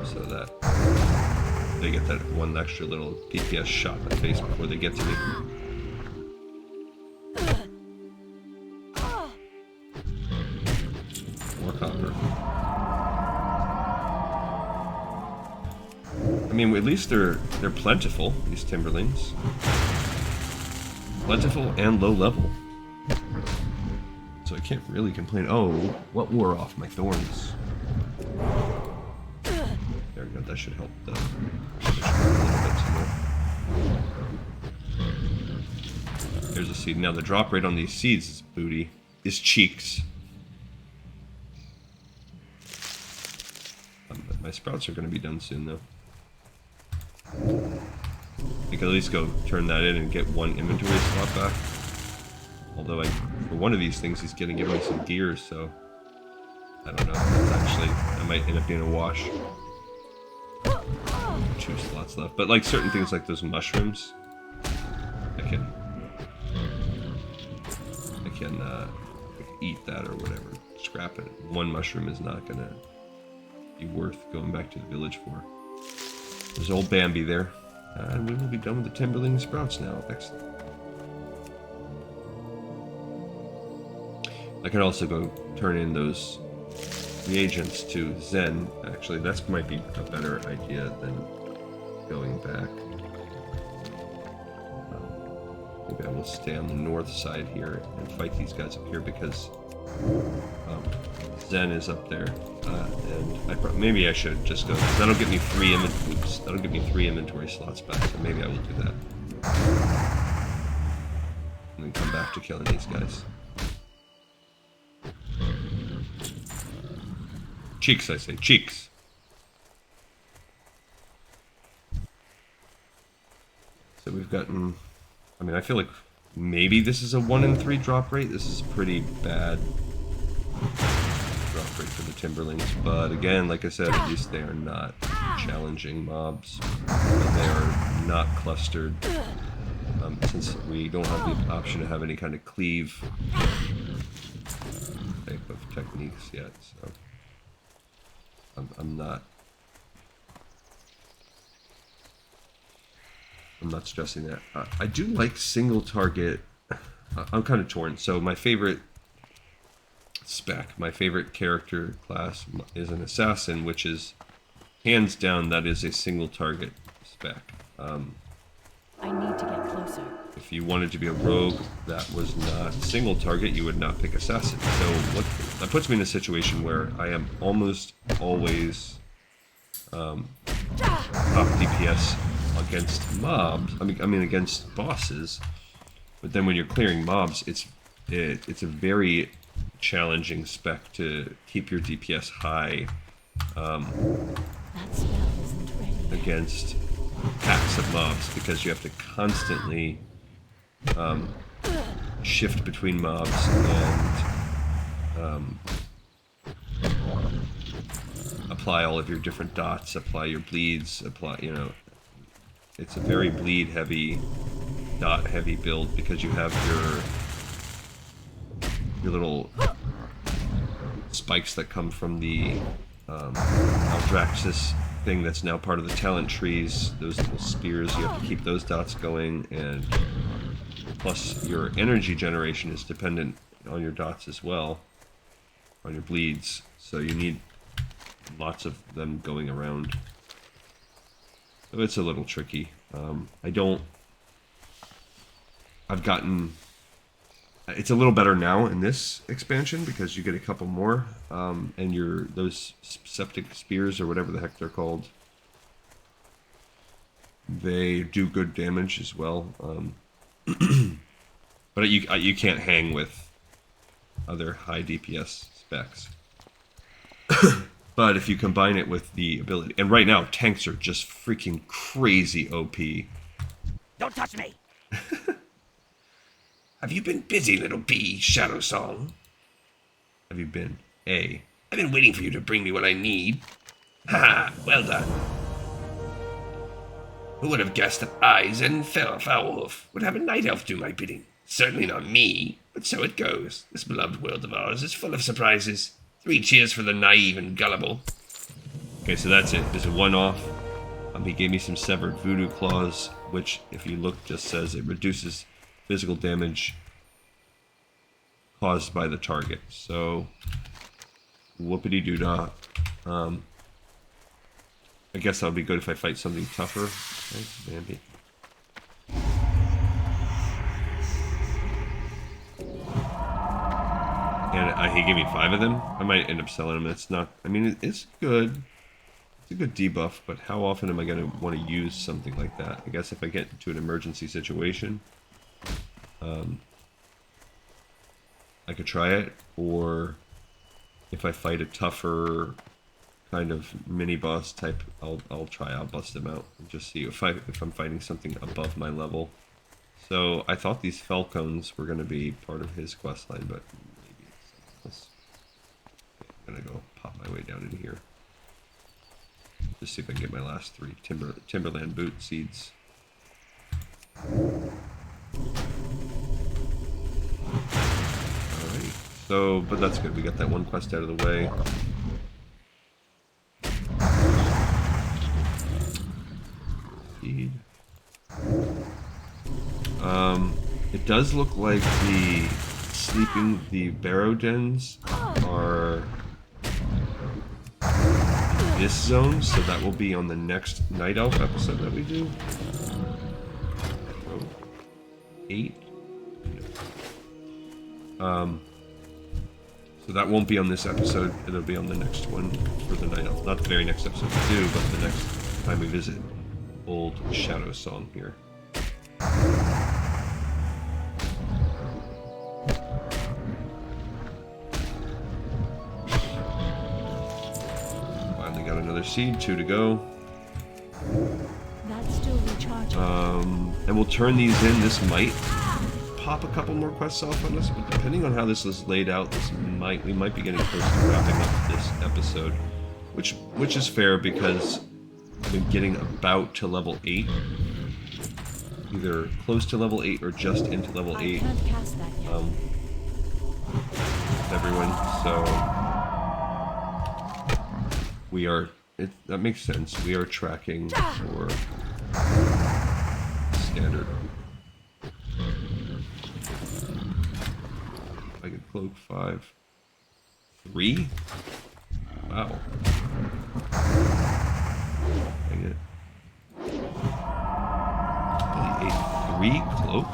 So that they get that one extra little DPS shot in the face before they get to me. More copper. I mean, at least they're plentiful, these Timberlings. Plentiful and low level. So I can't really complain. Oh, what wore off? My thorns. There we go, that should help the a little bit more. There's a seed. Now the drop rate on these seeds is booty. Is cheeks. But my sprouts are going to be done soon though. I can at least go turn that in and get one inventory slot back. Although for one of these things he's going to give me some gear, so I don't know. That's actually, I might end up being a wash. 2 slots left, but like certain things like those mushrooms, I can eat that or whatever, scrap it. One mushroom is not gonna be worth going back to the village for. There's old Bambi there, and we will be done with the Timberling sprouts now. Excellent. I can also go turn in those reagents to Zen. Actually, that might be a better idea than going back. Maybe I will stay on the north side here and fight these guys up here because Zen is up there, and maybe I should just go. That'll get me 3 oops, that'll give me 3 inventory slots back. So maybe I will do that. And then come back to killing these guys. Cheeks, I say, cheeks. So we've gotten. I mean, I feel like maybe this is a 1 in 3 drop rate. This is pretty bad drop rate for the Timberlings, but again, like I said, at least they are not challenging mobs. They are not clustered, since we don't have the option to have any kind of cleave type of techniques yet. So I'm not stressing that. I do like single target. I'm kind of torn. So my favorite spec, my favorite character class is an assassin, which is hands down that is a single target spec. I need to get closer. If you wanted to be a rogue that was not single target, you would not pick assassin. So that puts me in a situation where I am almost always top DPS against mobs. I mean against bosses. But then when you're clearing mobs, it's a very challenging spec to keep your DPS high That spell isn't ready. against packs of mobs, because you have to constantly shift between mobs and apply all of your different dots, apply your bleeds, it's a very bleed heavy, dot heavy build, because you have your little spikes that come from the Aldraxis thing that's now part of the talent trees. Those little spears, you have to keep those dots going, and plus your energy generation is dependent on your dots as well, on your bleeds, so you need lots of them going around. So it's a little tricky. It's a little better now in this expansion because you get a couple more, and those septic spears or whatever the heck they're called, they do good damage as well. But you can't hang with other high DPS specs. But if you combine it with the ability, and right now tanks are just freaking crazy OP. Don't touch me! Have you been busy, little bee, Shadow Song? Have you been? I've been waiting for you to bring me what I need. Ha! Well done. Who would have guessed that I, Zen Foulwolf, would have a night elf do my bidding? Certainly not me, but so it goes. This beloved world of ours is full of surprises. 3 cheers for the naive and gullible. Okay, so that's it. There's a one-off. He gave me some severed voodoo claws, which, if you look, just says it reduces physical damage caused by the target. So, whoopity-doo-dah. I guess that would be good if I fight something tougher. Okay, maybe. And he gave me 5 of them. I might end up selling them. It's not. I mean, it's good. It's a good debuff, but how often am I going to want to use something like that? I guess if I get into an emergency situation, I could try it. Or if I fight a tougher kind of mini boss type, I'll bust him out and just see if I'm fighting something above my level. So I thought these falcons were going to be part of his quest line, but maybe it's something else. Okay, I'm going to go pop my way down in here. Just see if I can get my last 3 Timberland boot seeds. Alrighty. So, but that's good. We got that one quest out of the way. Seed. It does look like the barrow dens are in this zone, so that will be on the next Night Elf episode that we do. So, 8. So So that won't be on this episode. It'll be on the next one for the night elf. Not the very next episode we do, but the next time we visit old Shadow Song here. Finally got another seed, 2 to go. That's still recharging. And we'll turn these in. This might pop a couple more quests off on us, but depending on how this is laid out, we might be getting close to wrapping up this episode, which is fair because I've been getting about to level 8, either close to level 8 or just into level 8. I can't cast that yet. Everyone, so we are. That makes sense. We are tracking for standard. I could cloak 5. 3? Wow. Dang it. Only a 3 cloak?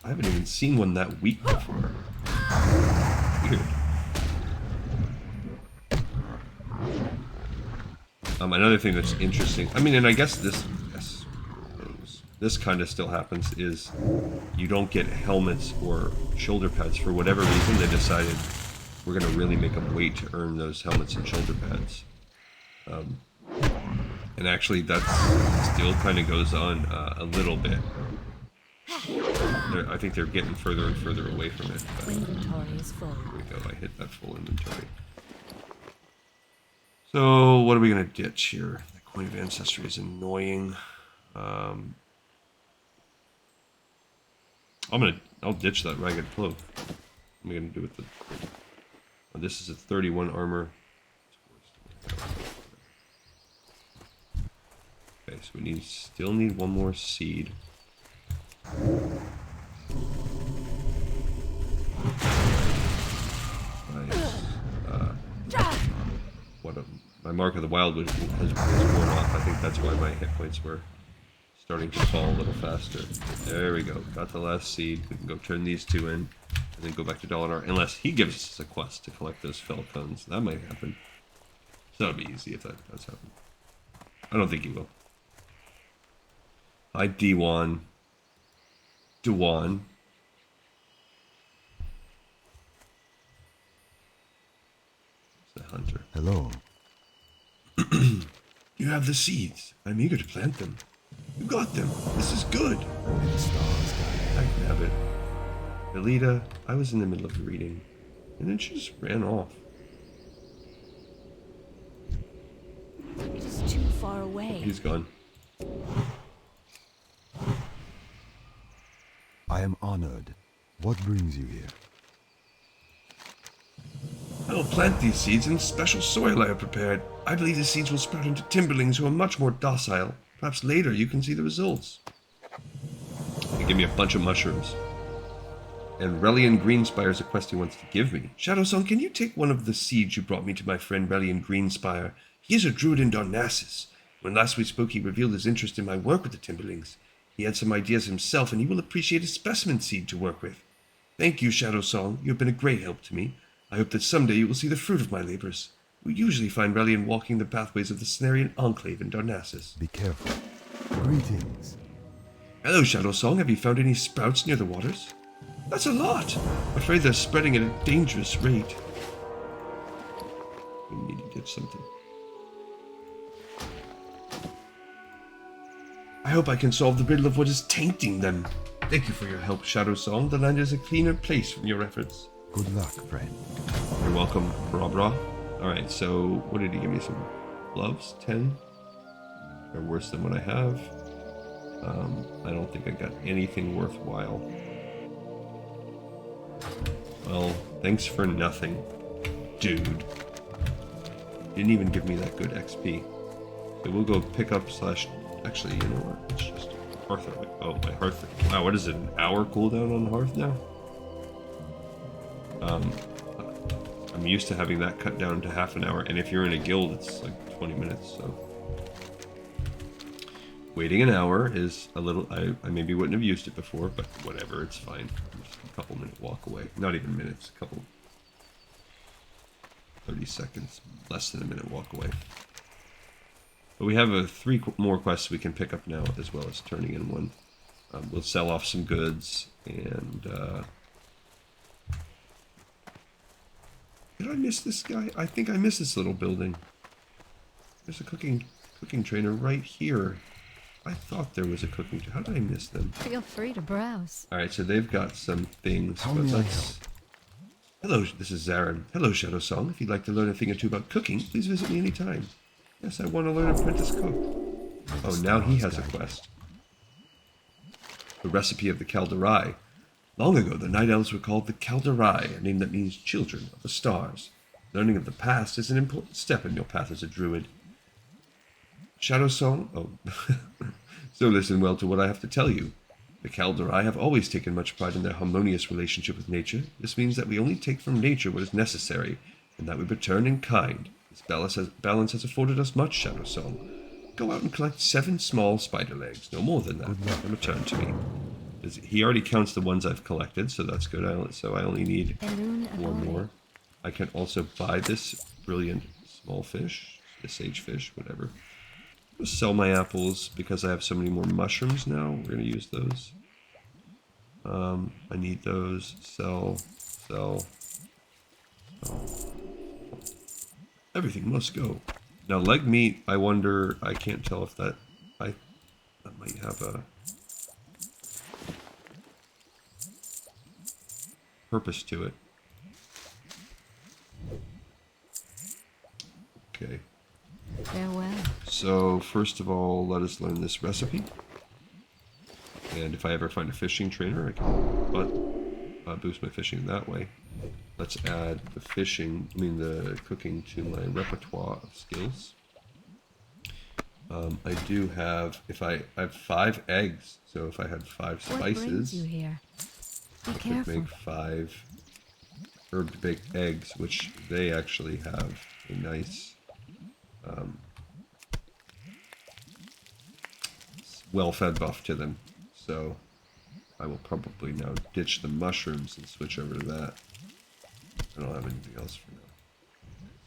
I haven't even seen one that weak before. Weird. Another thing that's interesting, I mean, and I guess this kind of still happens, is you don't get helmets or shoulder pads. For whatever reason, they decided we're going to really make them wait to earn those helmets and shoulder pads. And actually, that still kind of goes on a little bit. I think they're getting further and further away from it. Inventory is full. There we go, I hit that full inventory. So, what are we going to ditch here? The Coin of Ancestry is annoying. I'll ditch that Ragged Cloak. What am I going to do with the... Oh, this is a 31 armor. Okay, so we still need one more seed. Nice. My Mark of the Wild has worn off. I think that's why my hit points were starting to fall a little faster. There we go. Got the last seed. We can go turn these 2 in, and then go back to Dolinar. Unless he gives us a quest to collect those Felcones. That might happen. So that'll be easy if that does happen. I don't think he will. Hi, Dewan. The hunter. Hello. You have the seeds. I'm eager to plant them. You got them. This is good. Only the stars guide. I can have it. Elita, I was in the middle of reading, and then she just ran off. It is too far away. He's gone. I am honored. What brings you here? I will plant these seeds in special soil I have prepared. I believe the seeds will sprout into timberlings who are much more docile. Perhaps later you can see the results. They give me a bunch of mushrooms. And Relian Greenspire is a quest he wants to give me. Shadowsong, can you take one of the seeds you brought me to my friend Relian Greenspire? He is a druid in Darnassus. When last we spoke, he revealed his interest in my work with the timberlings. He had some ideas himself, and he will appreciate a specimen seed to work with. Thank you, Shadowsong. You have been a great help to me. I hope that someday you will see the fruit of my labors. We usually find Relian walking the pathways of the Cenarian Enclave in Darnassus. Be careful. Greetings. Hello, Shadowsong. Have you found any sprouts near the waters? That's a lot. I'm afraid they're spreading at a dangerous rate. We need to ditch something. I hope I can solve the riddle of what is tainting them. Thank you for your help, Shadowsong. The land is a cleaner place from your efforts. Good luck, friend. You're welcome, Bra. Alright, so what did he give me? Some gloves? 10? They're worse than what I have. I don't think I got anything worthwhile. Well, thanks for nothing, dude. Didn't even give me that good XP. So we'll go pick up slash... Actually, you know what? It's just Hearth. Oh, my Hearth. Wow, what is it? An hour cooldown on Hearth now? I'm used to having that cut down to half an hour, and if you're in a guild, it's like 20 minutes, so... Waiting an hour is a little... I maybe wouldn't have used it before, but whatever, it's fine. I'm just couple minute walk away. Not even minutes, a couple 30 seconds, less than a minute walk away. But we have 3 more quests we can pick up now, as well as turning in one. We'll sell off some goods, and did I miss this guy? I think I missed this little building. There's a cooking trainer right here. I thought there was a cooking. How did I miss them? Feel free to browse. All right, so they've got some things. How But may I let's. Hello, this is Zarin. Hello, Shadow Song. If you'd like to learn a thing or two about cooking, please visit me anytime. Yes, I want to learn apprentice cook. Oh, now he has a quest. The recipe of the Calderai. Long ago, the Night Elves were called the Calderai, a name that means children of the stars. Learning of the past is an important step in your path as a druid. Shadow Song? Oh. So listen well to what I have to tell you. The Calderai have always taken much pride in their harmonious relationship with nature. This means that we only take from nature what is necessary, and that we return in kind. This balance has afforded us much, Shadow Song. Go out and collect 7 small spider legs, no more than that, and return to me. He already counts the ones I've collected, so that's good. So I only need 4 more. I can also buy this brilliant small fish, the sage fish, whatever. I'll sell my apples because I have so many more mushrooms now. We're going to use those. I need those. Sell. Everything must go. Now, leg meat, I wonder, I can't tell if that might have a purpose to it. Okay. Farewell. So, first of all, let us learn this recipe. And if I ever find a fishing trainer, I can boost my fishing that way. Let's add the cooking to my repertoire of skills. I do have, I have 5 eggs, so if I had 5 What brings spices, you here? Be I could careful. make 5 herb baked eggs, which they actually have a nice, well-fed buff to them. So I will probably now ditch the mushrooms and switch over to that. I don't have anything else for now.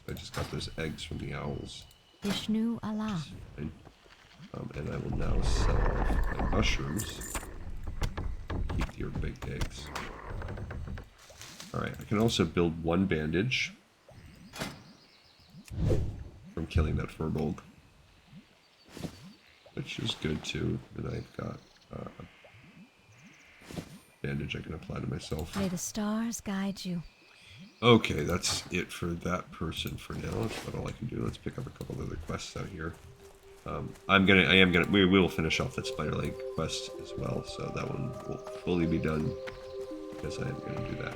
So I just got those eggs from the owls. Vishnu Allah. Fine. And I will now sell off my mushrooms. Keep the herb baked eggs. Alright, I can also build 1 bandage from killing that furbolg, which is good too. And I've got a bandage I can apply to myself. May the stars guide you. Okay, that's it for that person for now. That's about all I can do. Let's pick up a couple other quests out here. We will finish off that spider leg quest as well, so that one will fully be done because I am going to do that.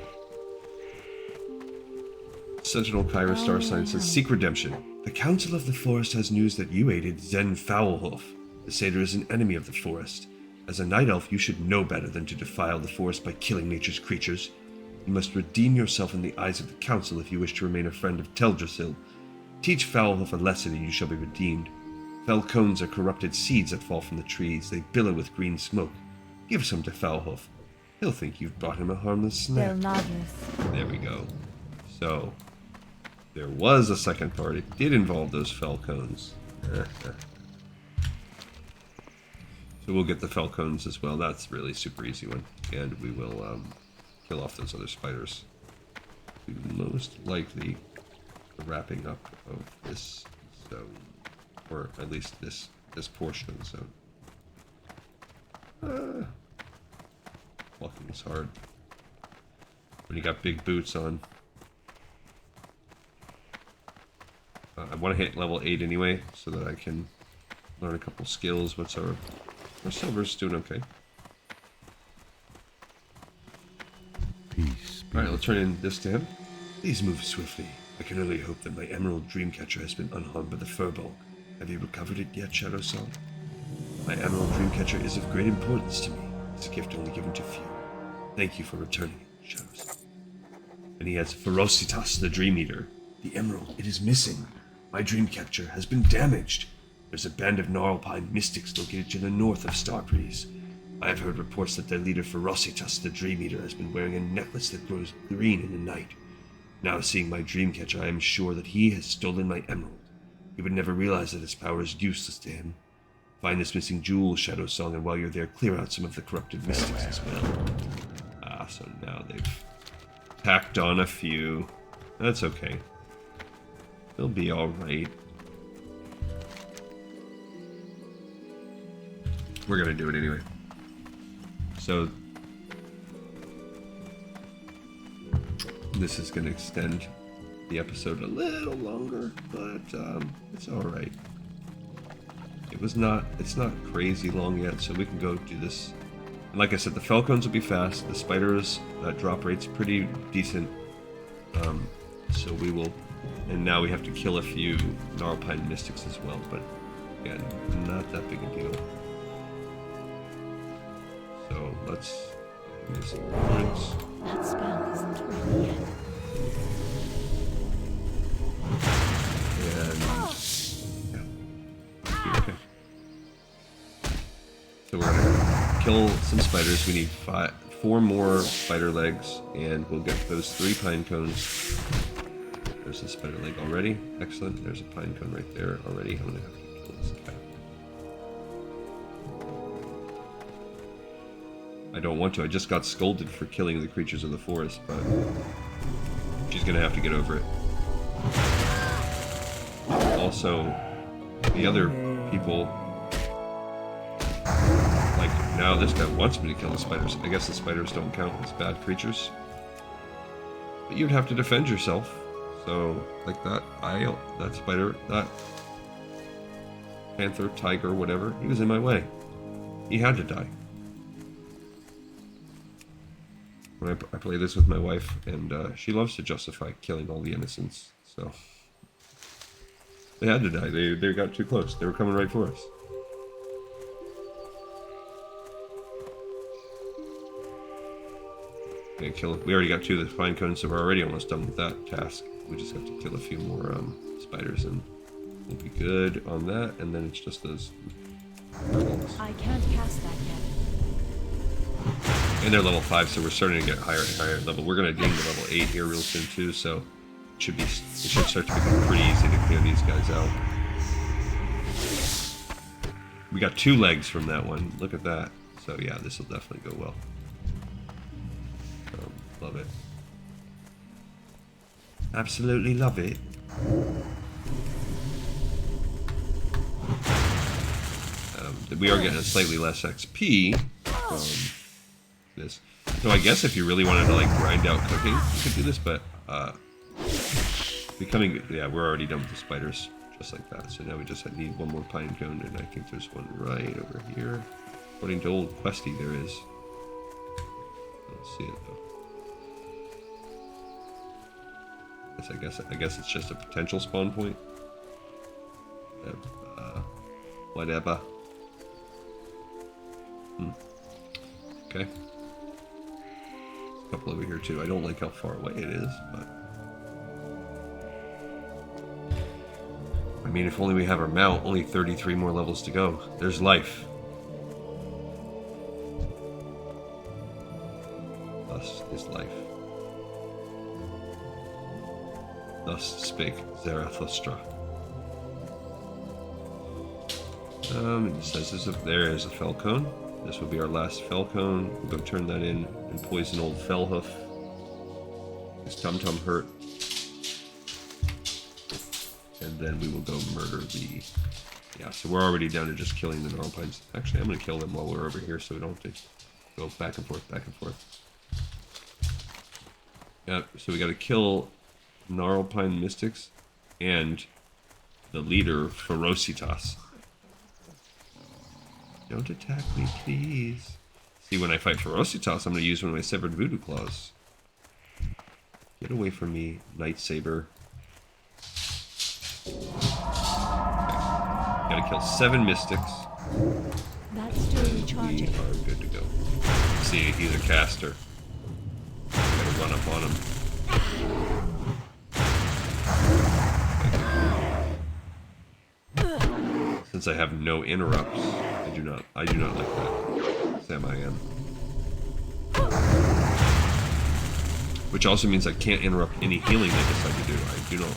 Sentinel Kyra Star Sign says, Seek redemption. The Council of the Forest has news that you aided Zen Foulhoof. The satyr is an enemy of the forest. As a night elf, you should know better than to defile the forest by killing nature's creatures. You must redeem yourself in the eyes of the Council if you wish to remain a friend of Teldrassil. Teach Foulhoof a lesson and you shall be redeemed. Fell cones are corrupted seeds that fall from the trees. They billow with green smoke. Give some to Foulhoof. He'll think you've brought him a harmless snack. There we go. So, there was a second part. It did involve those fell cones. So we'll get the fell cones as well. That's really super easy one. And we will kill off those other spiders. Most likely the wrapping up of this zone. Or at least this portion of the zone. Walking is hard. When you got big boots on. I want to hit level 8 anyway, so that I can learn a couple skills. What's our silver's doing okay. Peace. Alright, let's turn in this to him. Please move swiftly. I can only hope that my emerald dreamcatcher has been unharmed by the furbolg. Have you recovered it yet, Shadow Song? My emerald dreamcatcher is of great importance to me. It's a gift only given to few. Thank you for returning it, Shadow Song. And he has Ferocitas, the Dream Eater. The emerald, it is missing. My dreamcatcher has been damaged. There's a band of Gnarlpine mystics located to the north of Starbreeze. I've heard reports that their leader Ferocitas, the Dream Eater, has been wearing a necklace that glows green in the night. Now seeing my dream catcher, I am sure that he has stolen my emerald. He would never realize that his power is useless to him. Find this missing jewel, Shadow Song, and while you're there, clear out some of the corrupted mystics as well. Ah, so now they've tacked on a few. That's okay. They'll be alright. We're gonna do it anyway. So this is gonna extend the episode a little longer, but it's alright. It's not crazy long yet, so we can go do this. And like I said, the Falcons will be fast. The spiders, that drop rate's pretty decent. So we will, and now we have to kill a few Gnarlpine Mystics as well, but again, not that big a deal. So let's do some points. That spell isn't ready yet. And yeah. Okay. So we're gonna kill some spiders. We need 4 more spider legs, and we'll get those 3 pine cones. There's a spider leg already. Excellent. There's a pine cone right there already. I'm gonna have to kill this cat. I don't want to. I just got scolded for killing the creatures of the forest, but she's gonna have to get over it. Also, the other people, like, now this guy wants me to kill the spiders. I guess the spiders don't count as bad creatures. But you'd have to defend yourself. So, like that spider, that panther, tiger, whatever, he was in my way. He had to die. When I play this with my wife, and she loves to justify killing all the innocents, so they had to die. They got too close. They were coming right for us. Okay, we already got 2 of the pine cones, so we're already almost done with that task. We just have to kill a few more spiders, and we'll be good on that. And then it's just those. I can't cast that yet. And they're level 5, so we're starting to get higher and higher level. We're going to ding to level 8 here real soon too, so it should start to become pretty easy to clear these guys out. We got 2 legs from that one. Look at that. So yeah, this will definitely go well. Love it. Absolutely love it. We are getting a slightly less XP from this. So I guess if you really wanted to like grind out cooking, you could do this, but yeah, we're already done with the spiders, just like that. So now we just need 1 more pine cone, and I think there's one right over here. According to old Questy, there is. I don't see it though. I guess it's just a potential spawn point. Whatever. Okay. A couple over here too. I don't like how far away it is, but I mean, if only we have our mount, only 33 more levels to go. There's life. Thus is life. Thus spake Zarathustra. It says there is a Felcone. This will be our last Felcone. We'll go turn that in and poison old Fellhoof. His tum-tum hurt. And then we will go murder the... Yeah, so we're already down to just killing the Gnarlpines. Actually, I'm going to kill them while we're over here so we don't have to go back and forth, back and forth. Yep, so we got to kill Gnarlpine Mystics and the leader, Ferocitas. Don't attack me, please. See, when I fight Ferocitas, I'm going to use one of my Severed Voodoo Claws. Get away from me, Night Saber. Okay. Gotta kill 7 Mystics. That's still recharging. We are good to go. See, he's a caster. Gotta run up on him. Since I have no interrupts, I do not like that. spam I am. Which also means I can't interrupt any healing they decide to do. I do not.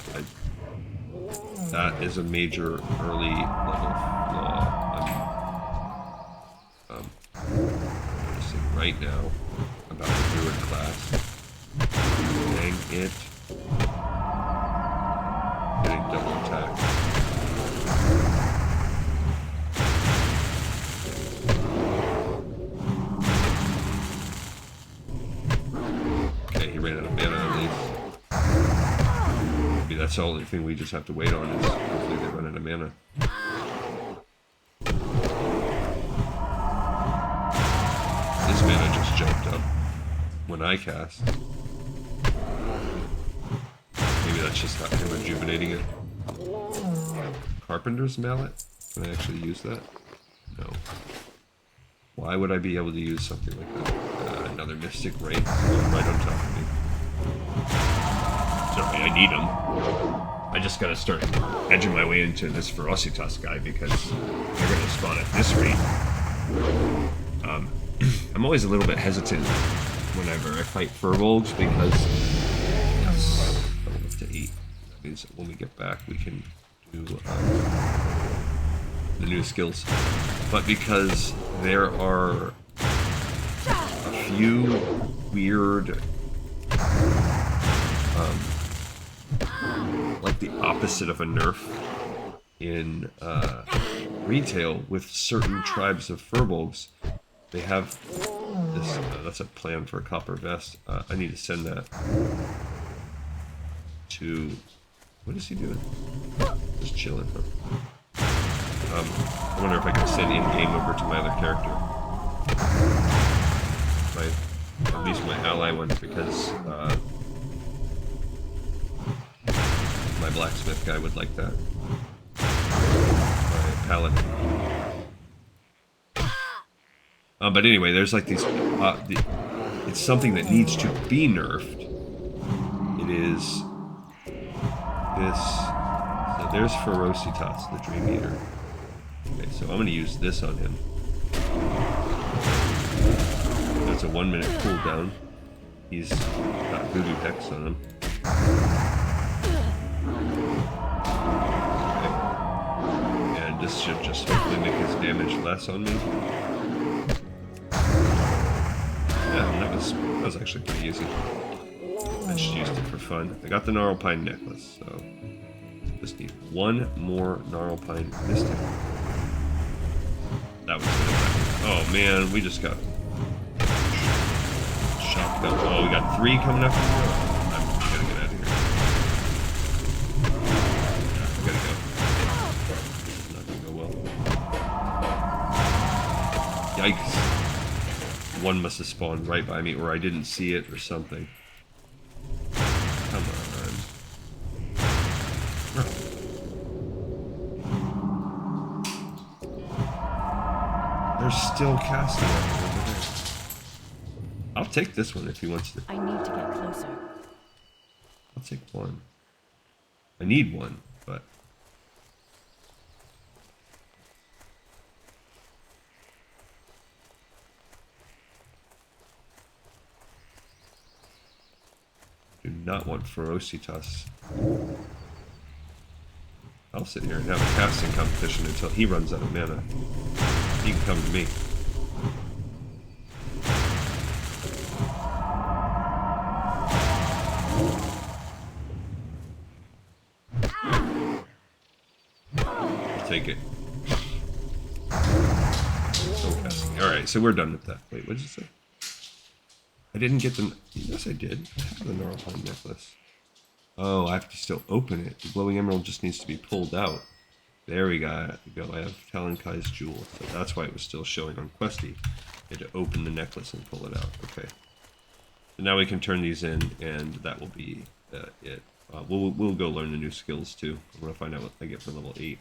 That is a major early level flaw. I'm noticing right now about the druid class. Dang it. Getting double attack. Okay, he ran out of mana at least. Maybe that's the only thing we just have to wait on is hopefully they run out of mana. His mana just jumped up when I cast. Maybe that's just not him rejuvenating it. Carpenter's Mallet? Can I actually use that? No. Why would I be able to use something like that? Another Mystic Ray right on top of me. Sorry, I need him. I just gotta start edging my way into this Ferocitas guy because they're gonna spawn at this rate. I'm always a little bit hesitant whenever I fight Furbolgs because yes, up to 8. That means that when we get back we can do the new skills. But because there are a few weird like the opposite of a nerf in retail with certain tribes of Furbolgs. They have this, that's a plan for a copper vest. I need to send that to, what is he doing? Just chilling, huh? I wonder if I can send in-game over to my other character. At least my ally one, because my blacksmith guy would like that. My paladin. But anyway, there's like these, it's something that needs to be nerfed. It is this, so there's Ferocitas, the Dream Eater. Okay, so I'm going to use this on him. That's a 1 minute cooldown. He's got Voodoo Hex on him. Okay. And this should just hopefully make his damage less on me. Yeah, that was actually pretty easy. I just used it for fun. I got the Gnarlpine necklace, so just need one more Gnarlpine Mystic. That was good. Oh man, we just got shocked up. Oh, we got 3 coming up from here. I'm gotta get out of here. Yeah, I gotta go. It's not gonna go well. Yikes. One must have spawned right by me, or I didn't see it, or something. Come on. They're still casting over there. I'll take this one if he wants to. I need to get closer. I'll take one. I need one, but... do not want Ferocitas. I'll sit here and have a casting competition until he runs out of mana. He can come to me. I'll take it. Still casting. Alright, so we're done with that. Wait, what did you say? I didn't get the... Yes, I did. I have the Gnarlpine necklace. Oh, I have to still open it. The glowing emerald just needs to be pulled out. There we go. I have Talankai's jewel. So that's why it was still showing on Questy. You had to open the necklace and pull it out. Okay. So now we can turn these in, and that will be it. We'll go learn the new skills too. I'm going to find out what I get for level 8.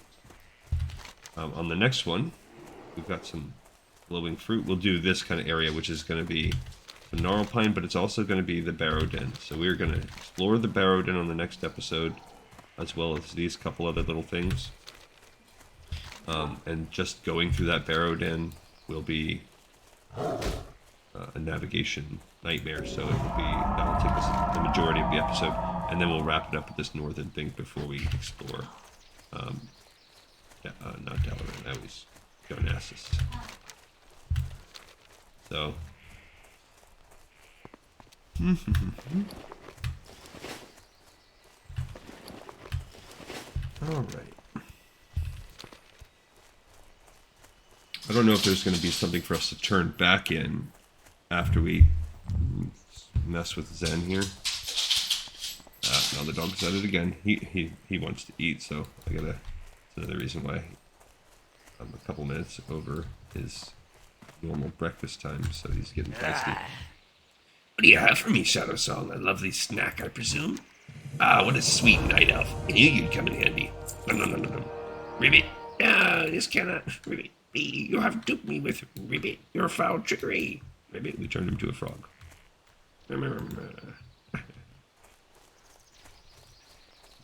On the next one, we've got some glowing fruit. We'll do this kind of area, which is going to be the Gnarlpine, but it's also going to be the Barrow Den. So we're going to explore the Barrow Den on the next episode, as well as these couple other little things. And just going through that Barrow Den will be a navigation nightmare, so that'll take us the majority of the episode, and then we'll wrap it up with this northern thing before we explore. Not Dalaran, I always Darnassus. So. All right. I don't know if there's going to be something for us to turn back in after we mess with Zen here. Now the dog's at it again. He wants to eat, so I gotta. That's another reason why I'm a couple minutes over his normal breakfast time, so he's getting feisty. What do you have for me, Shadow Song? A lovely snack, I presume? Ah, what a sweet night elf. I knew you'd come in handy. No. Ribbit. No, this cannot. Ribbit. You have duped me with Ribbit. Your foul trickery. Ribbit. We turned him to a frog.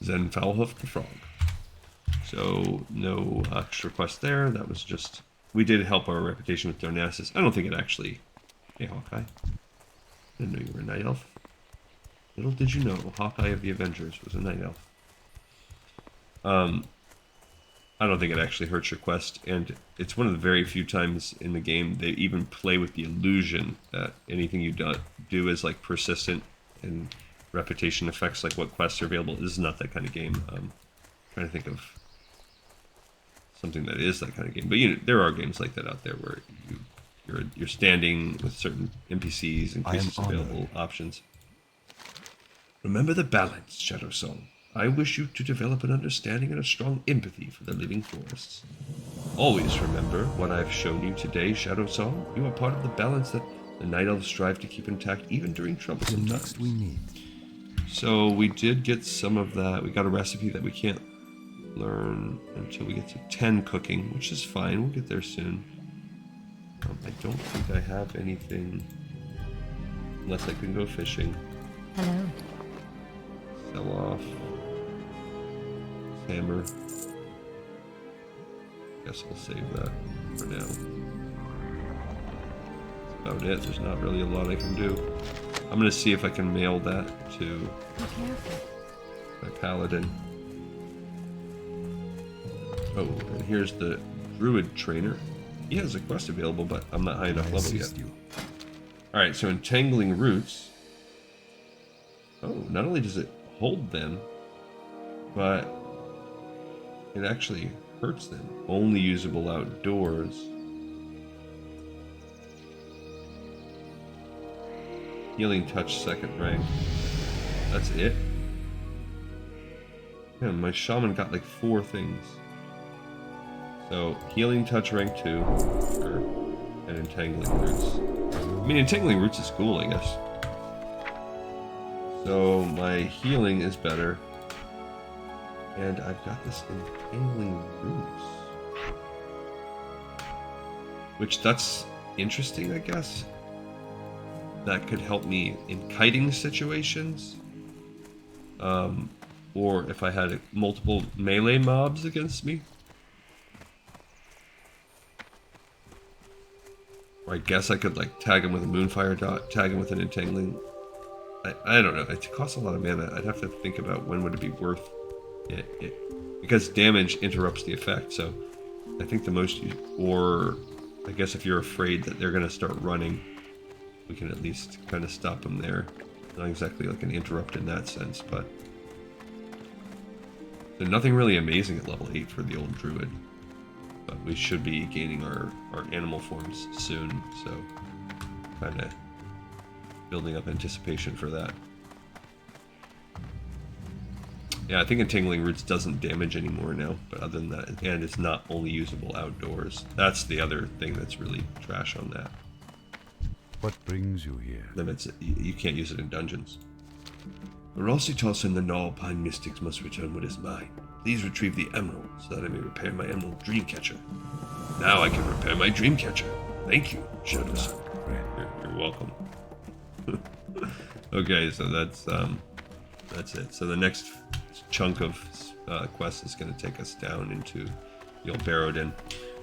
Zen Foulhoof the frog. So, no extra quest there. That was just... We did help our reputation with Darnassus. I don't think it actually... Hey, Hawkeye. Didn't know you were a night elf. Little did you know, Hawkeye of the Avengers was a night elf. I don't think it actually hurts your quest, and it's one of the very few times in the game they even play with the illusion that anything you do is like persistent and reputation effects, like what quests are available. This is not that kind of game. I'm trying to think of something that is that kind of game, but you know, there are games like that out there where you're standing with certain NPCs, increases available options. Remember the balance, Shadow Song. I wish you to develop an understanding and a strong empathy for the living forests. Always remember what I've shown you today, Shadow Song. You are part of the balance that the Night Elves strive to keep intact even during troublesome times. Next we meet. So we did get some of that. We got a recipe that we can't learn until we get to 10 cooking, which is fine. We'll get there soon. I don't think I have anything unless I can go fishing. Hello. Sell off. Hammer. Guess I'll save that for now. That's about it. There's not really a lot I can do. I'm gonna see if I can mail that to Be careful. my paladin. Oh, and here's the druid trainer. He has a quest available, but I'm not high enough level yet. Alright, so entangling roots. Oh, not only does it hold them, but it actually hurts them. Only usable outdoors. Healing touch second rank. That's it? Yeah, my shaman got like 4 things. So, healing touch rank 2, and entangling roots. I mean, entangling roots is cool, I guess. So, my healing is better. And I've got this entangling roots. Which, that's interesting, I guess. That could help me in kiting situations. Or if I had multiple melee mobs against me. Or I guess I could like tag him with a moonfire dot, tag him with an entangling. I don't know. It costs a lot of mana. I'd have to think about when would it be worth it. Because damage interrupts the effect. So I think the most, or I guess if you're afraid that they're going to start running, we can at least kind of stop them there. Not exactly like an interrupt in that sense, but so nothing really amazing at level 8 for the old druid. But we should be gaining our animal forms soon, so kind of building up anticipation for that. Yeah, I think entangling roots doesn't damage anymore now, but other than that, and it's not only usable outdoors. That's the other thing that's really trash on that. What brings you here? Then you can't use it in dungeons. Rositos and the Gnarl Pine Mystics must return what is mine. Please retrieve the emerald so that I may repair my emerald dreamcatcher. Now I can repair my dreamcatcher. Thank you, Shadow Song. You're welcome. Okay, so that's it. So the next chunk of quest is going to take us down into the old Barrowden.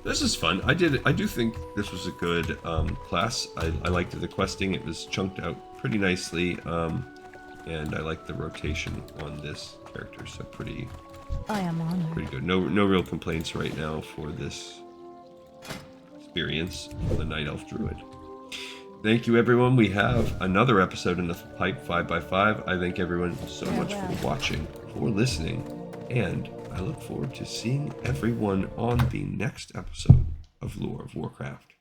This is fun. I do think this was a good class. I liked the questing. It was chunked out pretty nicely. And I like the rotation on this character, so pretty I am honored. pretty good. No real complaints right now for this experience for the Night Elf Druid. Thank you, everyone. We have another episode in the pipe, 5x5. I thank everyone so much for watching, for listening, and I look forward to seeing everyone on the next episode of Lore of Warcraft.